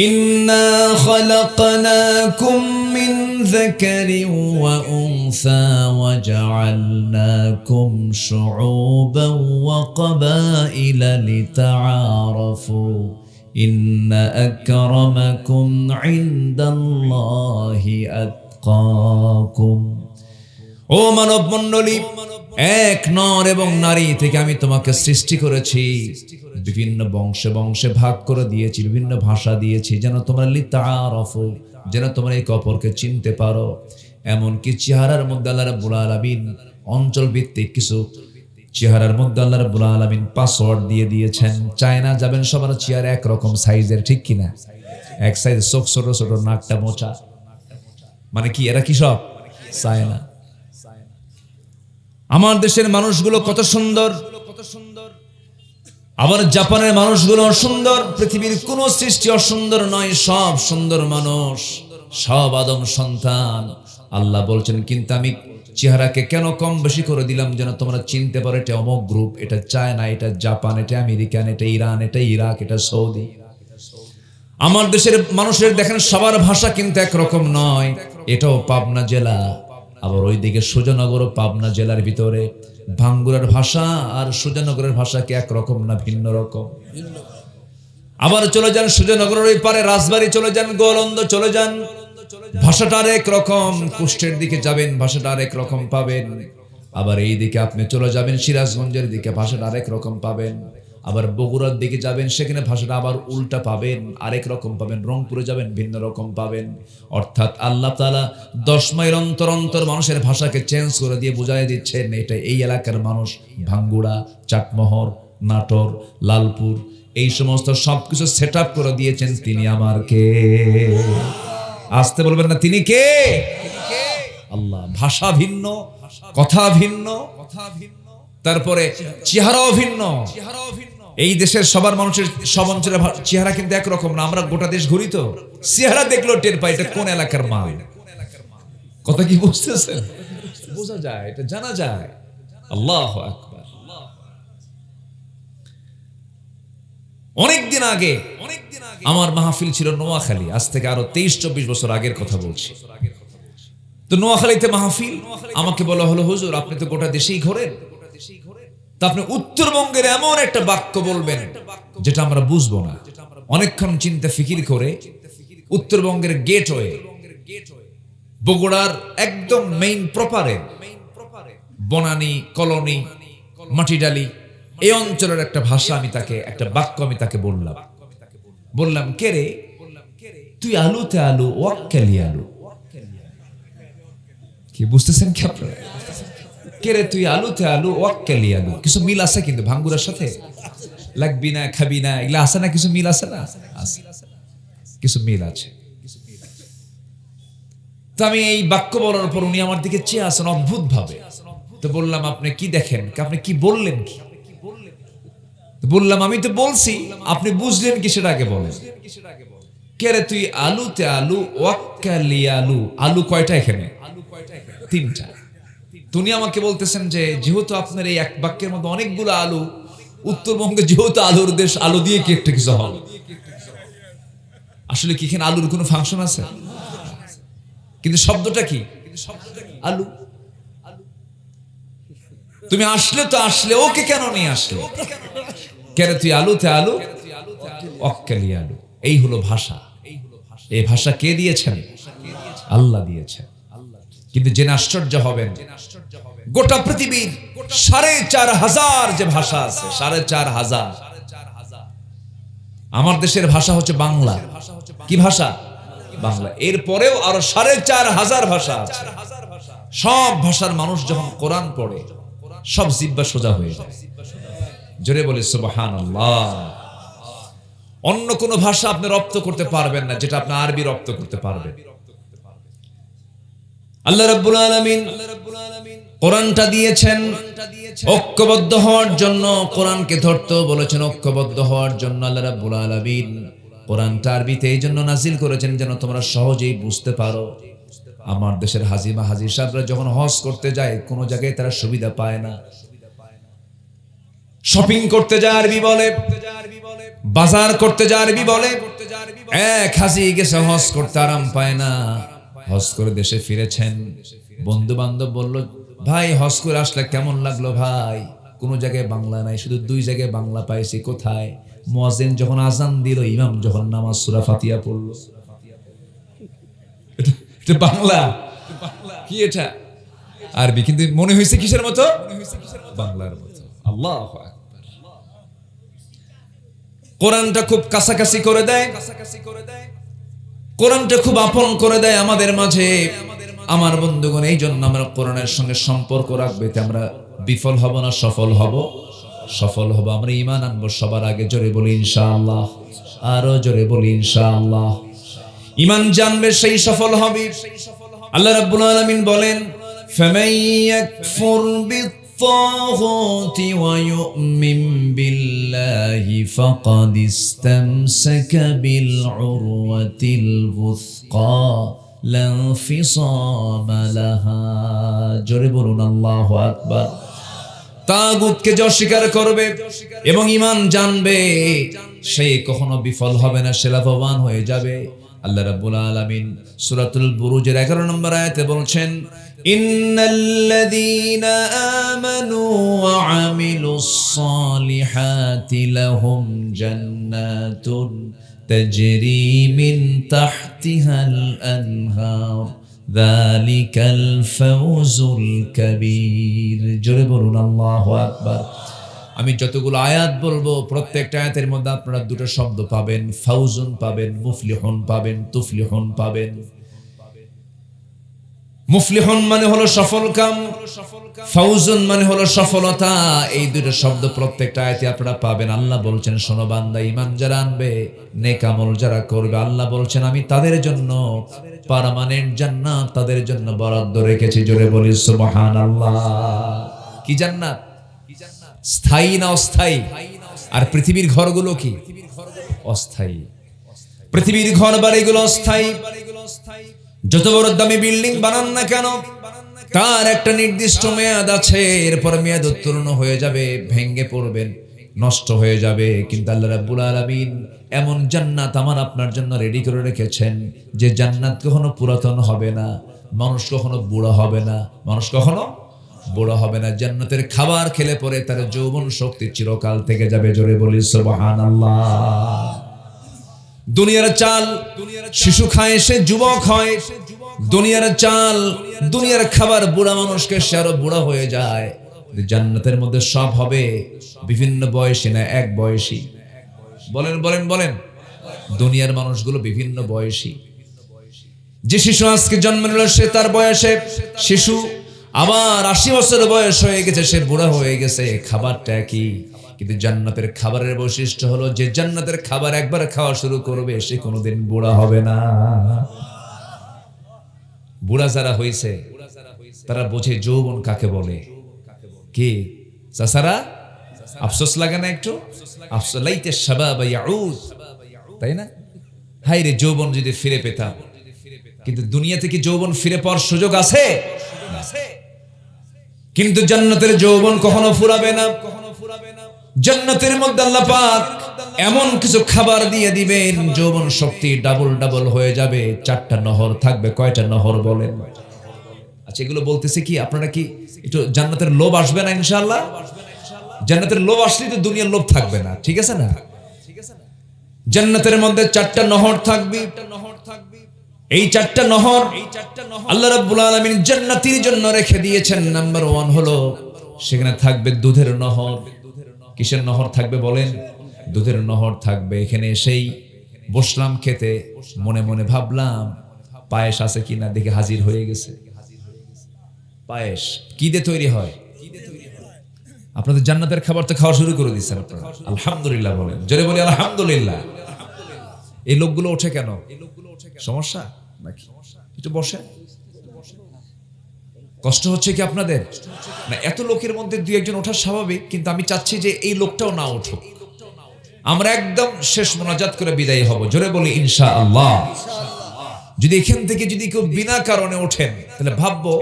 ইন্না খালাকনাকুম মিন যাকারিন ওয়া উনসা ওয়া জাআলনাকুম শুউবান ওয়া ক্বাবাইলা লিতাআরাফু ইন্না আকরামাকুম ইনদাল্লাহি আতকাকুম। ও মানব মণ্ডলী, এক নর এবং নারী থেকে আমি তোমাকে সৃষ্টি করেছি, বিভিন্ন বংশে বংশে ভাগ করে দিয়েছি, বিভিন্ন ভাষা দিয়েছি, যেন তোমরা লিতাআরাফু, যেন তোমরা একে অপরকে চিনতে পারো। এমনকি চেহারার মধ্যে আল্লাহ রাব্বুল আলামিন অঞ্চল ভিত্তিক কিছু চেহারার মধ্যে আল্লাহ রাব্বুল আলামিন পাসওয়ার্ড দিয়ে দিয়েছেন। চায়না যাবেন সবার চেহারা একরকম সাইজের, ঠিক কিনা? এক সাইজ, চোখ ছোট ছোট, নাকটা মোচা, মানে কি এরা কি সব চায়না? আমার দেশের মানুষগুলো কত সুন্দর, আবার জাপানের মানুষগুলো সুন্দর। পৃথিবীর কোন সৃষ্টি অসুন্দর নয়, সব সুন্দর মানুষ, সব আদম সন্তান। আল্লাহ বলছেন কিন্তু আমি চেহারাকে কেন কম বেশি করে দিলাম, যেন তোমরা চিনতে পারো এটা অমুক গ্রুপ, এটা চায়না, এটা জাপান, এটা আমেরিকান, এটা ইরান, এটা ইরাক, এটা সৌদি। আমার দেশের মানুষের দেখেন সবার ভাষা কিন্তু একরকম নয়। এটাও পাবনা জেলা, আবার ওইদিকে সুজানগরও পাবনা জেলার ভিতরে। ভাঙ্গুরার ভাষা আর সুজানগরের ভাষা কি একরকম না ভিন্ন রকম? আবার চলে যান সুজানগরের ওই পারে রাজবাড়ী চলে যান, গোলন্দ চলে যান, ভাষাটা আরেক রকম। কুষ্টের দিকে যাবেন ভাষাটা আরেক রকম পাবেন। আবার এই দিকে আপনি চলে যাবেন সিরাজগঞ্জের দিকে, ভাষাটা আরেক রকম পাবেন। আবার বগুড়ার দিকে যাবেন, সেখানে ভাষাটা আবার উল্টা পাবেন, আরেক রকম পাবেন। রংপুরে যাবেন ভিন্ন রকম পাবেন। অর্থাৎ আল্লাহ তাআলা 10 মাইল অন্তর অন্তর মানুষের ভাষাকে চেঞ্জ করে দিয়ে বুঝাই দিচ্ছেন এটা এই এলাকার মানুষ। ভাঙ্গুড়া, চাটমোহর, নাটোর, লালপুর, এই সমস্ত সবকিছু সেট আপ করে দিয়েছেন তিনি আমার কে। আসতে বলবেন না তিনি কে? আল্লাহ। ভাষা ভিন্ন, কথা ভিন্ন, তারপরে চেহারাও ভিন্ন। এই দেশের সবার মানুষের সব অঞ্চলের চেহারা কিন্তু একরকম না। আমরা গোটা দেশ ঘুরি তো, চেহারা দেখলো টের পাই এটা কোন এলাকার মাল। কথা কি বুঝতেছেন? বোঝা যায়, এটা জানা যায়। আল্লাহু আকবার। অনেকদিন আগে আমার মাহফিল ছিল নোয়াখালী, আজ থেকে আরো 23-24 বছর আগের কথা বলছি। তো নোয়াখালীতে মাহফিল, আমাকে বলা হলো হুজুর আপনি তো গোটা দেশেই ঘোরেন, তা আপনি উত্তরবঙ্গের এমন একটা বাক্য বলবেন যেটা আমরা বুঝবো না। অনেকক্ষণ চিন্তা ফিকির করে উত্তরবঙ্গের গেটওয়ে, বগুড়ার একদম মেইন প্রপারে, বনানী, কলোনি, মাটিডালি, এই অঞ্চলের একটা ভাষা আমি তাকে, একটা বাক্য আমি তাকে বললাম কে রে তুই আলুতে আলু ওয়াক্কালি আলু। কি বুঝতেছেন কি আপনারা? কে রে তুই আলুতে আলু ওয়াক্কালি আলু। কিছু মিল আছে কিন্তু ভাঙ্গুরার সাথে, লাগবি না খাবি না এগুলা আছে না? কিছু মিল আছে না? কিছু মিল আছে। তো আমি এই বাক্য বলার পর উনি আমার দিকে চেয়ে আসেন অদ্ভুত ভাবে। তো বললাম আপনি কি দেখেন, আপনি কি বললেন? কি বললাম? আমি তো বলছি, আপনি বুঝলেন কি সেটা আগে বলেন। কে রে তুই আলুতে আলু ওয়াক্কালি আলু। আলু কয়টা এখানে? 3টা। তুমি আমাকে বলতেছেন যে যেহেতু আপনার এই এক বাক্যের মধ্যে অনেকগুলো আলু, উত্তরবঙ্গে যেহেতু আলুর দেশ, আলু দিয়ে কি একটা কিছু হবে? আসলে কি এখানে আলুর কোনো ফাংশন আছে? কিন্তু শব্দটা কি? আলু। তুমি আসলে তো আসলে, ওকে কেন নিয়ে আসলে? কেন তুই আলুতে আলু ওয়াক্কালি আলু। এই হলো ভাষা। এই ভাষা কে দিয়েছেন? আল্লাহ দিয়েছেন। কিন্তু জেনে আশ্চর্য হবেন, গোটা পৃথিবীর 4,500 যে ভাষা আছে, 4,500, আমার দেশের ভাষা হচ্ছে বাংলা। কি ভাষা? বাংলা। এরপরেও আরো 4,500 ভাষা আছে। সব ভাষার মানুষ যখন কোরআন পড়ে সব জিহ্বা সোজা হয়ে যায়। জোরে বলে সুবহানাল্লাহ। অন্য কোন ভাষা আপনি রপ্ত করতে পারবেন না যেটা আপনি আরবি রপ্ত করতে পারবেন। আল্লাহ রাব্বুল আলামিন কোরআনটা দিয়েছেন ঐক্যবদ্ধ হওয়ার জন্য। কোরআনকে ধরতে বলেছেন ঐক্যবদ্ধ হওয়ার জন্য। আল্লাহ রাব্বুল আলামিন কোরআনটা আরবিতে এই জন্য নাজিল করেছেন যেন তোমরা সহজেই বুঝতে পারো। আমার দেশের হাজিমা হাজি সাহেবরা যখন হজ করতে যায় কোন জায়গায় তারা সুবিধা পায় না। শপিং করতে যায় আরবি বলে, বাজার করতে যায় আরবি বলে। এক হাজি গেছে হজ করতে, আরাম পায় না। হজ করে দেশে ফিরেছেন, বন্ধু বান্ধব বলল ভাই হজ করে আসলে কেমন লাগলো? ভাই কোন জায়গায় বাংলা নাই, শুধু 2 জায়গায় বাংলা পাইছি। কোথায়? মুয়াজ্জিন যখন আযান দিল, ইমাম যখন নামাজ সূরা ফাতিহা পড়লো। এটা বাংলা কি? এটা আরবি, কিন্তু মনে হয়েছে কিসের মতো? বাংলার মতো। আল্লাহু আকবার। কোরআনটা খুব কাছাকাছি করে দেয়, কোরআনটা খুব আপন করে দেয় আমাদের মাঝে। আমার বন্ধুগণ, এই জন্য আমরা কোরআনের সঙ্গে সম্পর্ক রাখবে, আমরা বিফল হব না সফল হব? সফল হব। আমরা ঈমান আনবো সবার আগে, জোরে বলি ইনশাআল্লাহ, আরো জোরে বলি ইনশাআল্লাহ। ঈমান জানবে সেই সফল হবে। আল্লাহ রাব্বুল আলামিন বলেন, ফামান ইয়াকফুর বিত-তাগুতি ওয়া ইউমিন বিল্লাহি ফাকাদ ইসতামসাকা বিল উরওয়াতিল গুসকা লা ইনফিসামা লাহা। জোরে বলুন আল্লাহু আকবার। তাগুতকে যে অস্বীকার করবে এবং ঈমান জানবে, সে কখনো বিফল হবে না, সে লাভবান হয়ে যাবে। আল্লাহ রাব্বুল আলামিন সূরাতুল বুরুজের 11 নম্বর আয়াতে বলছেন, ইন্নাল্লাযীনা আমানু ওয়া আমিলুস সালিহাতি লাহুম জান্নাতুন তাজরি মিন তাহতিহাল আনহার যালিকাল ফাওজুল কাবীর। জোরে বলুন আল্লাহু আকবার। আমি যতগুলো আয়াত বলবো প্রত্যেকটা আয়াতের মধ্যে আপনারা দুটো শব্দ পাবেন, ফাউজুন পাবেন, মুফলিহুন পাবেন, তুফলিহুন পাবেন। মুফলিহুন মানে হলো সফল কাম, ফাউজুন মানে হলো সফলতা। এই দুটো শব্দ প্রত্যেকটা আয়াতে আপনারা পাবেন। আল্লাহ বলছেন, শোনো বান্দা, ঈমান যারা আনবে, নেক আমল যারা করবে, আল্লাহ বলছেন আমি তাদের জন্য পার্মানেন্ট জান্নাত তাদের জন্য বরাদ্দ রেখেছি। জোরে বলি সুবহানাল্লাহ। কি জান্নাত? স্থায়ী না অস্থায়ী? আর পৃথিবীর ঘরগুলো কি? অস্থায়ী। পৃথিবীর ঘর বাড়িগুলো অস্থায়ী। যত বড় দামি বিল্ডিং বানান না কেন, তার একটা নির্দিষ্ট মেয়াদ আছে, এরপর মেয়াদ উত্তীর্ণ হয়ে যাবে, ভেঙে পড়বেন, নষ্ট হয়ে যাবে। কিন্তু আল্লাহ রাব্বুল আলামিন এমন জান্নাত আমার আপনার জন্য রেডি করে রেখেছেন যে জান্নাত কখনো পুরাতন হবে না, মানুষ কখনো বুড়া হবে না, মানুষ কখনো বুড়া হবে না। জান্নাতের খাবার খেলে পরে তার যৌবন শক্তি চিরকাল থেকে যাবে। জোরে বলি সুবহানাল্লাহ। দুনিয়ার চাল শিশু খায়, সে যুবক হয়। দুনিয়ার চাল, দুনিয়ার খাবার বুড়া মানুষকে, সে আরো বুড়া হয়ে যায়। জান্নাতের মধ্যে সব হবে বিভিন্ন বয়সী, না এক বয়সী। বলেন বলেন বলেন। দুনিয়ার মানুষগুলো বিভিন্ন বয়সী। যে শিশু আজকে জন্ম নিল, সে তার বয়সে শিশু, আবার 80 বছর বয়স হয়ে গেছে, সে বুড়া হয়ে গেছে। খাবারটা একই, কিন্তু জান্নাতের খাবারের বৈশিষ্ট্য হলো যে জান্নাতের খাবার একবার খাওয়া শুরু করবে, সে কোনোদিন বুড়া হবে না। বুড়া যারা হয়েছে তারা বোঝে যৌবন কাকে বলে। কি চাচারা, আফসোস লাগে না একটু? আফসোস লাইতে শাবাব ইয়াউদ, তাই না? হায় রে, যৌবন যদি ফিরে পেতাম। কিন্তু দুনিয়াতে কি যৌবন ফিরে পাওয়ার সুযোগ আছে? কিন্তু জান্নাতের যৌবন কখনো ফুরাবে না। জান্নাতের মধ্যে আল্লাহ পাক এমন কিছু খাবার দিয়ে দিবেন, যৌবন শক্তি ডাবল ডাবল হয়ে যাবে। 4টা নহর থাকবে। কয়টা নহর বলেন? আচ্ছা, এগুলো বলতেছে কি, আপনারা কি একটু জান্নাতের লোভ আসবে না ইনশাআল্লাহ? জান্নাতের লোভ আসলে তো দুনিয়ার লোভ থাকবে না, ঠিক আছে না? জান্নাতের মধ্যে 4টা নহর থাকবে। এই 4টা নহর আল্লাহ রাব্বুল আলামিন জান্নাতীর জন্য রেখে দিয়েছেন। নাম্বার 1 হলো সেখানে থাকবে দুধের নহর। কিসের নহর থাকবে বলেন? দুধের নহর থাকবে। এখানে সেই বসলাম খেতে, মনে মনে ভাবলাম পায়েস আছে কিনা, দেখে হাজির হয়ে গেছে পায়েস। কি দিয়ে তৈরি হয়? আপনাদের জান্নাতের খাবার তো খাওয়া শুরু করে দিচ্ছেন আপনারা। আলহামদুলিল্লাহ বলেন, জোরে বলি আলহামদুলিল্লাহ। এই লোকগুলো ওঠে কেন? সমস্যা নাকি? একটু বসে। কষ্ট হচ্ছে কি আপনাদের? না, এত লোকের মধ্যে 2-1 জন ওঠা স্বাভাবিক, কিন্তু আমি চাচ্ছি যে এই লোকটাও না উঠুক। আমরা একদম শেষ মোনাজাত করে বিদায় হব। জোরে বলি ইনশাআল্লাহ। যদি এখান থেকে যদি কেউ বিনা কারণে ওঠেন, তাহলে ভাববো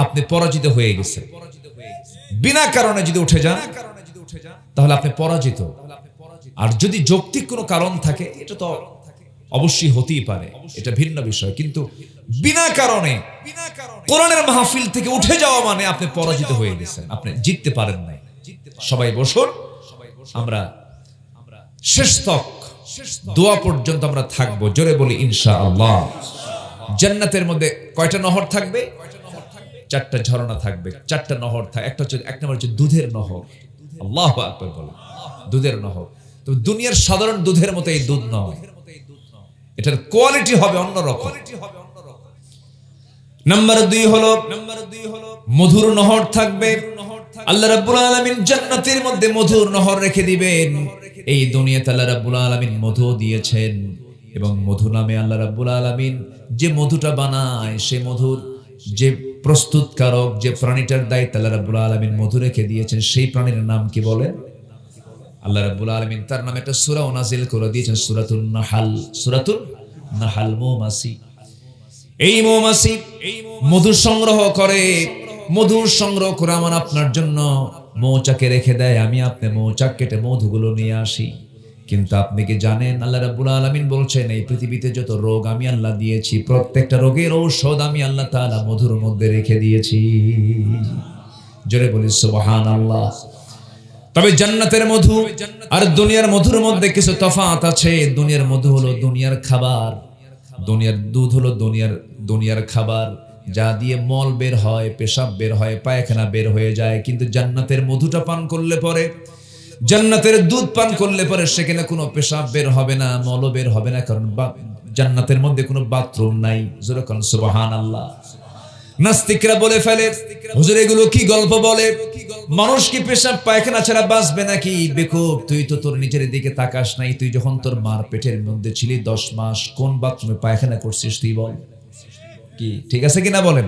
আপনি পরাজিত হয়ে গেছেন। বিনা কারণে যদি উঠে যান, তাহলে আপনি পরাজিত। আর যদি যৌক্তিক কোনো কারণ থাকে, এটা তো অবশ্যই হতেই পারে, এটা ভিন্ন বিষয়। কিন্তু বিনা কারণে কোরআনের মাহফিল থেকে উঠে যাওয়া মানে আপনি পরাজিত হয়ে গেছেন, আপনি জিততে পারেন নাই। সবাই বসুন। আমরা শেষ তক দোয়া পর্যন্ত আমরা থাকবো। জোরে বলি ইনশাআল্লাহ। জান্নাতের মধ্যে কয়টা নহর থাকবে? 4টা ঝর্ণা থাকবে, 4টা নহর থাকবে। এক নম্বর হচ্ছে দুধের নহর। আল্লাহু আকবার বলেন। দুধের নহর। তো দুনিয়ার সাধারণ দুধের মতো এই দুধ নয়, এটার কোয়ালিটি হবে অন্যরকম। নাম্বার 2 হলো মধুর নহর থাকবে। আল্লাহ রাব্বুল আলামিন জান্নাতের মধ্যে মধুর নহর রেখে দিবেন। এই দুনিয়াতে আল্লাহ রাব্বুল আলামিন মধু দিয়েছেন এবং মধু নামে আল্লাহ রাব্বুল আলামিন যে মধুটা বানায়, সে মধুর যে প্রস্তুতকারক, যে প্রাণীটার দায়িত্ব আল্লাহ রাব্বুল আলামিন মধু রেখে দিয়েছেন, সেই প্রাণীর নাম কি বলেন? আল্লাহ রাব্বুল আলামিন তার নামে একটা সূরা নাযিল করে দিয়েছেন, সূরাতুন নাহাল। সূরাতুন নাহাল, মৌমাছি। এই মৌমাছি মধু সংগ্রহ করে, মধু সংগ্রহ করে আমার আপনার জন্য মৌচাকে রেখে দেয়। আমি আপনি মৌচাক কেটে মধুগুলো নিয়ে আসি। কিন্তু আপনি কি জানেন, আল্লাহ রাব্বুল আলামিন বলছেন এই পৃথিবীতে যত রোগ আমি আল্লাহ দিয়েছি, প্রত্যেকটা রোগের ঔষধ আমি আল্লাহ তাআলা মধুর মধ্যে রেখে দিয়েছি। জোরে বলি সুবহানাল্লাহ। তবে জান্নাতের মধু আর দুনিয়ার মধুর মধ্যে কিছু তফাৎ আছে। দুনিয়ার মধু হলো দুনিয়ার খাবার, দুনিয়ার দুধ হলো দুনিয়ার খাবার, যা দিয়ে মল বের হয়, পেশাব বের হয়, পায়খানা বের হয়ে যায়। কিন্তু জান্নাতের মধুটা পান করলে পরে, জান্নাতের দুধ পান করলে পরে সেখানে কোনো পেশাব বের হবে না, মলও বের হবে না, কারণ জান্নাতের মধ্যে কোনো বাথরুম নাই। জোরে বলেন সুবহানাল্লাহ। নাস্তিকরা বলে ফেলে, হুজুর এগুলো কি গল্প বলে, মানুষ কি পেশাব পায়খানা ছাড়া বাঁচবে নাকি? বেকুব, তুই তো তোর নিজের দিকে তাকাস নাই। তুই যখন তোর মার পেটের মধ্যে ছিলি 10 মাস, কোন বাথরুমে পায়খানা করছিস তুই বল? কি ঠিক আছে কিনা বলেন?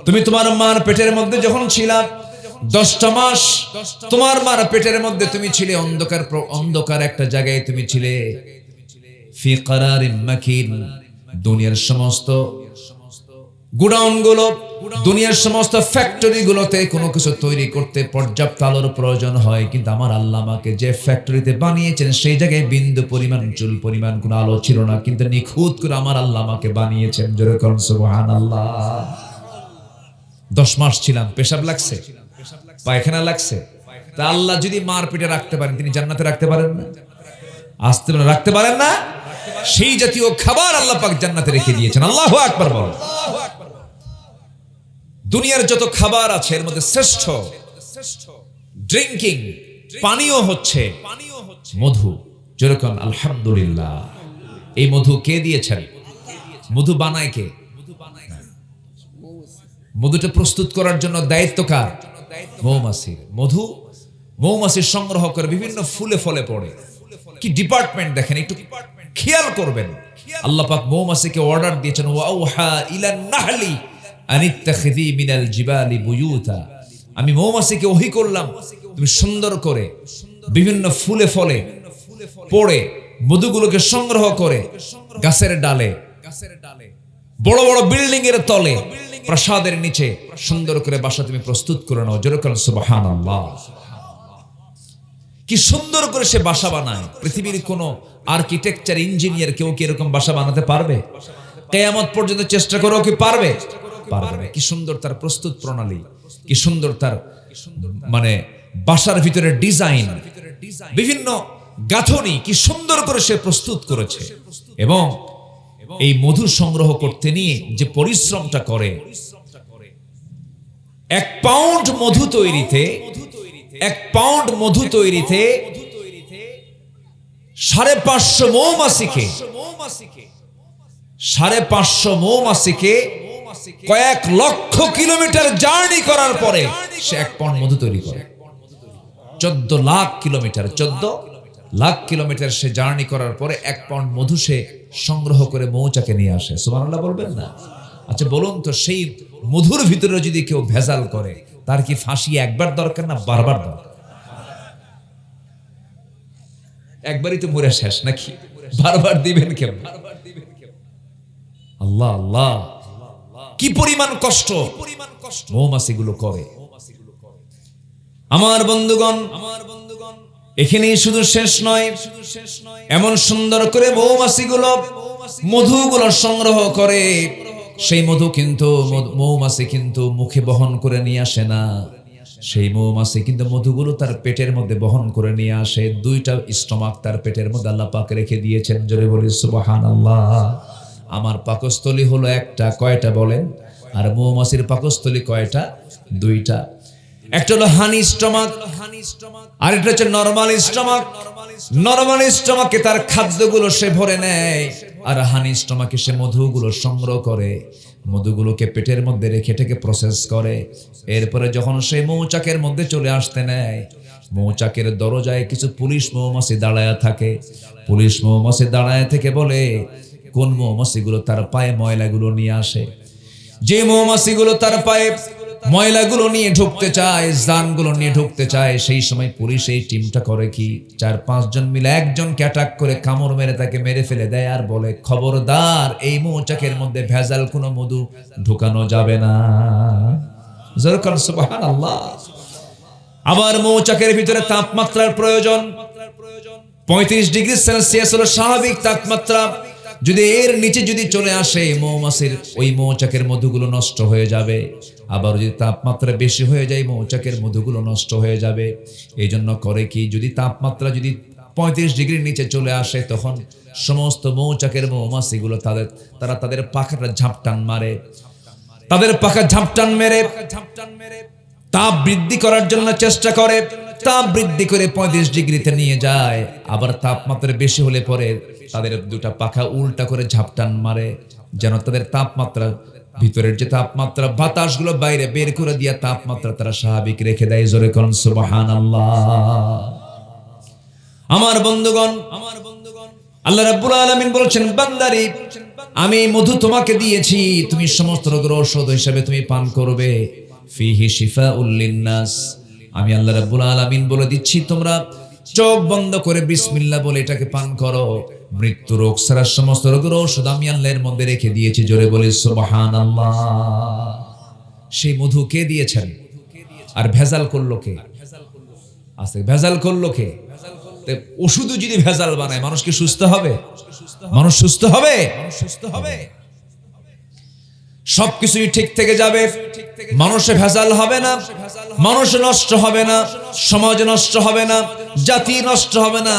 তুমি তোমার মার পেটের মধ্যে যখন ছিলা 10টা মাস, তোমার মার পেটের মধ্যে তুমি ছিলে অন্ধকার একটা জায়গায় তুমি ছিলে, ফি কারারিন মাকিন। দুনিয়ার সমস্ত গোডাউনগুলো, দুনিয়ার সমস্ত ফ্যাক্টরিগুলোতে কোনো কিছু তৈরি করতে পর্যাপ্ত আলোর প্রয়োজন হয়, কিন্তু আমার আল্লাহ আমাকে যে ফ্যাক্টরিতে বানিয়েছেন সেই জায়গায় বিন্দু পরিমাণ, চুল পরিমাণ কোনো আলো ছিল না, কিন্তু নিখুঁত করে আমার আল্লাহ আমাকে বানিয়েছেন। জোরে বলুন সুবহানাল্লাহ। 10 মাস ছিলাম, পেশাব লাগছে, পায়খানা লাগছে, তা আল্লাহ যদি মার পেটে রাখতে পারেন, তিনি জান্নাতে রাখতে পারেন না? আসতে রাখতে পারেন না? সেই জাতীয় খাবার আল্লাহ পাক জান্নাতে রেখে দিয়েছেন। আল্লাহু আকবার বলেন। দুনিয়ার যত খাবার আছে এর মধ্যে শ্রেষ্ঠ ড্রিঙ্কিং পানীয় হচ্ছে মধু। যেরকম আলহামদুলিল্লাহ। এই মধু কে দিয়েছেন? মধু বানায় কে? মধুটা প্রস্তুত করার জন্য দায়িত্ব কার? মৌমাছির। মধু মৌমাছির সংগ্রহ করে বিভিন্ন ফুলে ফলে পড়ে। কি ডিপার্টমেন্ট দেখেন, একটু খেয়াল করবেন। আল্লাহ পাক মৌমাছিকে অর্ডার দিয়েছেন, ওয়াউহা ইলান নাহলি আনিত্তাখিযি মিনাল জিবালি বুয়ুতা। আমি মৌমাছিকে ওহী করলাম, তুমি সুন্দর করে বিভিন্ন ফুলে ফলে পড়ে মধুগুলোকে সংগ্রহ করে গাছের ডালে, বড় বড় বিল্ডিং এর তলে, প্রাসাদের নিচে সুন্দর করে বাসা তুমি প্রস্তুত করে নাও। যেরকম সুবহানাল্লাহ। কি সুন্দর করে সে বাসা বানায়। পৃথিবীর কোন আর্কিটেকচার ইঞ্জিনিয়ার কেউ কি এরকম বাসা বানাতে পারবে? কিয়ামত পর্যন্ত চেষ্টা করেও কি পারবে? পারবে না। কি সুন্দর তার প্রস্তুত প্রণালী, কি সুন্দর তার মানে বাসার ভিতরে ডিজাইন, বিভিন্ন গাঁথনি, কি সুন্দর করে সে প্রস্তুত করেছে। এবং এই মধু সংগ্রহ করতে নিয়ে যে পরিশ্রমটা করে, 1 পাউন্ড মধু তৈরিতে 550 মৌমাছিকে 550 কয়েক লক্ষ কিলোমিটার জার্নি করার পরে সে 1 পাউন্ড মধু তৈরি করে। 14 লাখ কিলোমিটার সে জার্নি করার পরে 1 পাউন্ড মধু সে সংগ্রহ করে মৌচাকে নিয়ে আসে। সুবহানাল্লাহ বলবেন না? আচ্ছা বলুন তো, সেই মধুর ভিতরে যদি কেউ ভেজাল করে, তার কি ফাঁসি একবার দরকার না বারবার দরকার? একবারই তো মরে শেষ নাকি? বারবার দিবেন কেন? আল্লাহ আল্লাহ, কি পরিমাণ কষ্ট মৌমাছিগুলো করে। আমার বন্ধুগণ, এখানেই শুধু শেষ নয়, এমন সুন্দর করে মৌমাছিগুলো মধুগুলো সংগ্রহ করে। সেই মধু কিন্তু মৌমাছি কিন্তু মুখে বহন করে নিয়ে আসে না, সেই মৌমাছি কিন্তু মধুগুলো তার পেটের মধ্যে বহন করে নিয়ে আসে। 2টা স্টমাক তার পেটের মধ্যে আল্লাহ পাক রেখে দিয়েছেন। জোরে বলি সুবহানাল্লাহ। আমার পাকস্থলী হলো একটা, কয়টা বলেন? আর মৌমাছির পাকস্থলী কয়টা? 2টা। একটা হলো হানি স্টমাক, আর এটা হচ্ছে নরমাল স্টমাক। নরমাল স্টমাকে তার খাদ্যগুলো সে ভরে নেয়, আর হানি স্টমাকে সে মধুগুলো সংগ্রহ করে, মধুগুলোকে পেটের মধ্যে রেখে এটাকে প্রসেস করে। এরপরে যখন সেই মৌচাকের মধ্যে চলে আসতে নেয়, মৌচাকের দরজায় কিছু পুলিশ মৌমাছি দাঁড়ায় থাকে। পুলিশ মৌমাছি দাঁড়ায় থেকে বলে কোন মৌমাছিগুলো তার পায়ে ময়লাগুলো নিয়ে আসে। যে মৌমাছিগুলো তার পায়ে ময়লাগুলো নিয়ে ঢুকতে চায়, জানগুলো নিয়ে ঢুকতে চায়, সেই সময় পুলিশ এই টিমটা করে কি, 4-5 জন মিলে একজনকে অ্যাটাক করে কামড় মেরে তাকে মেরে ফেলে দেয় আর বলে খবরদার এই মৌচাকের মধ্যে ভেজাল কোনো মধু ঢুকানো যাবে না। যখন সুবহানাল্লাহ। আবার মৌচাকের ভিতরে তাপমাত্রার প্রয়োজন 35 ডিগ্রি সেলসিয়াস হলো স্বাভাবিক তাপমাত্রা। যদি এর নিচে যদি চলে আসে মৌমাছির ওই মৌচাকের মধুগুলো নষ্ট হয়ে যাবে। আবার যদি তাপমাত্রা বেশি হয়ে যায় মৌচাকের মধুগুলো নষ্ট হয়ে যাবে। এই জন্য করে কি, যদি তাপমাত্রা যদি 35 ডিগ্রির নিচে চলে আসে তখন সমস্ত মৌচাকের মৌমাছিগুলো তারা তাদের পাখাটা ঝাপটান মারে। তাদের পাখা ঝাপটান মেরে তাপ বৃদ্ধি করার জন্য চেষ্টা করে। তাপ বৃদ্ধি করে 35 ডিগ্রিতে নিয়ে যায়। আবার তাপমাত্রা বেশি হলে পরে তাদের দুটা পাখা উল্টা করে ঝাপটান মারে, যেন তাদের তাপমাত্রা ভিতরের যে তাপমাত্রা বাতাসগুলো বাইরে বের করে দিয়া তাপমাত্রা তারা স্বাভাবিক রেখে দেয়। জোরে কোন সুবহানাল্লাহ। আমার বন্ধুগণ, আল্লাহ রাব্বুল আলামিন বলেছেন বান্দারে আমি মধু তোমাকে দিয়েছি, তুমি সমস্ত রোগের ঔষধ হিসেবে তুমি পান করবে। ফিহি শিফাউল লিন্নাস। আমি আল্লাহ রাব্বুল আলামিন বলে দিচ্ছি তোমরা চোখ বন্ধ করে বিসমিল্লাহ বলে এটাকে পান করো। মৃত্যু রোগ ছাড়া সমস্ত রোগের ঔষধ আমি আল্লাহর মধ্যে রেখে দিয়েছি। জোরে বলি সুবহানাল্লাহ। সেই মধু কে দিয়েছেন? আর ভেজাল করলো কে? আচ্ছা, ভেজাল করলো কে? ওষুধও যদি ভেজাল বানায় মানুষ কি সুস্থ হবে? মানুষ সুস্থ হবে? সবকিছুই ঠিক থেকে যাবে, মানুষে ভেজাল হবে না, মানুষ নষ্ট হবে না, সমাজ নষ্ট হবে না, জাতি নষ্ট হবে না।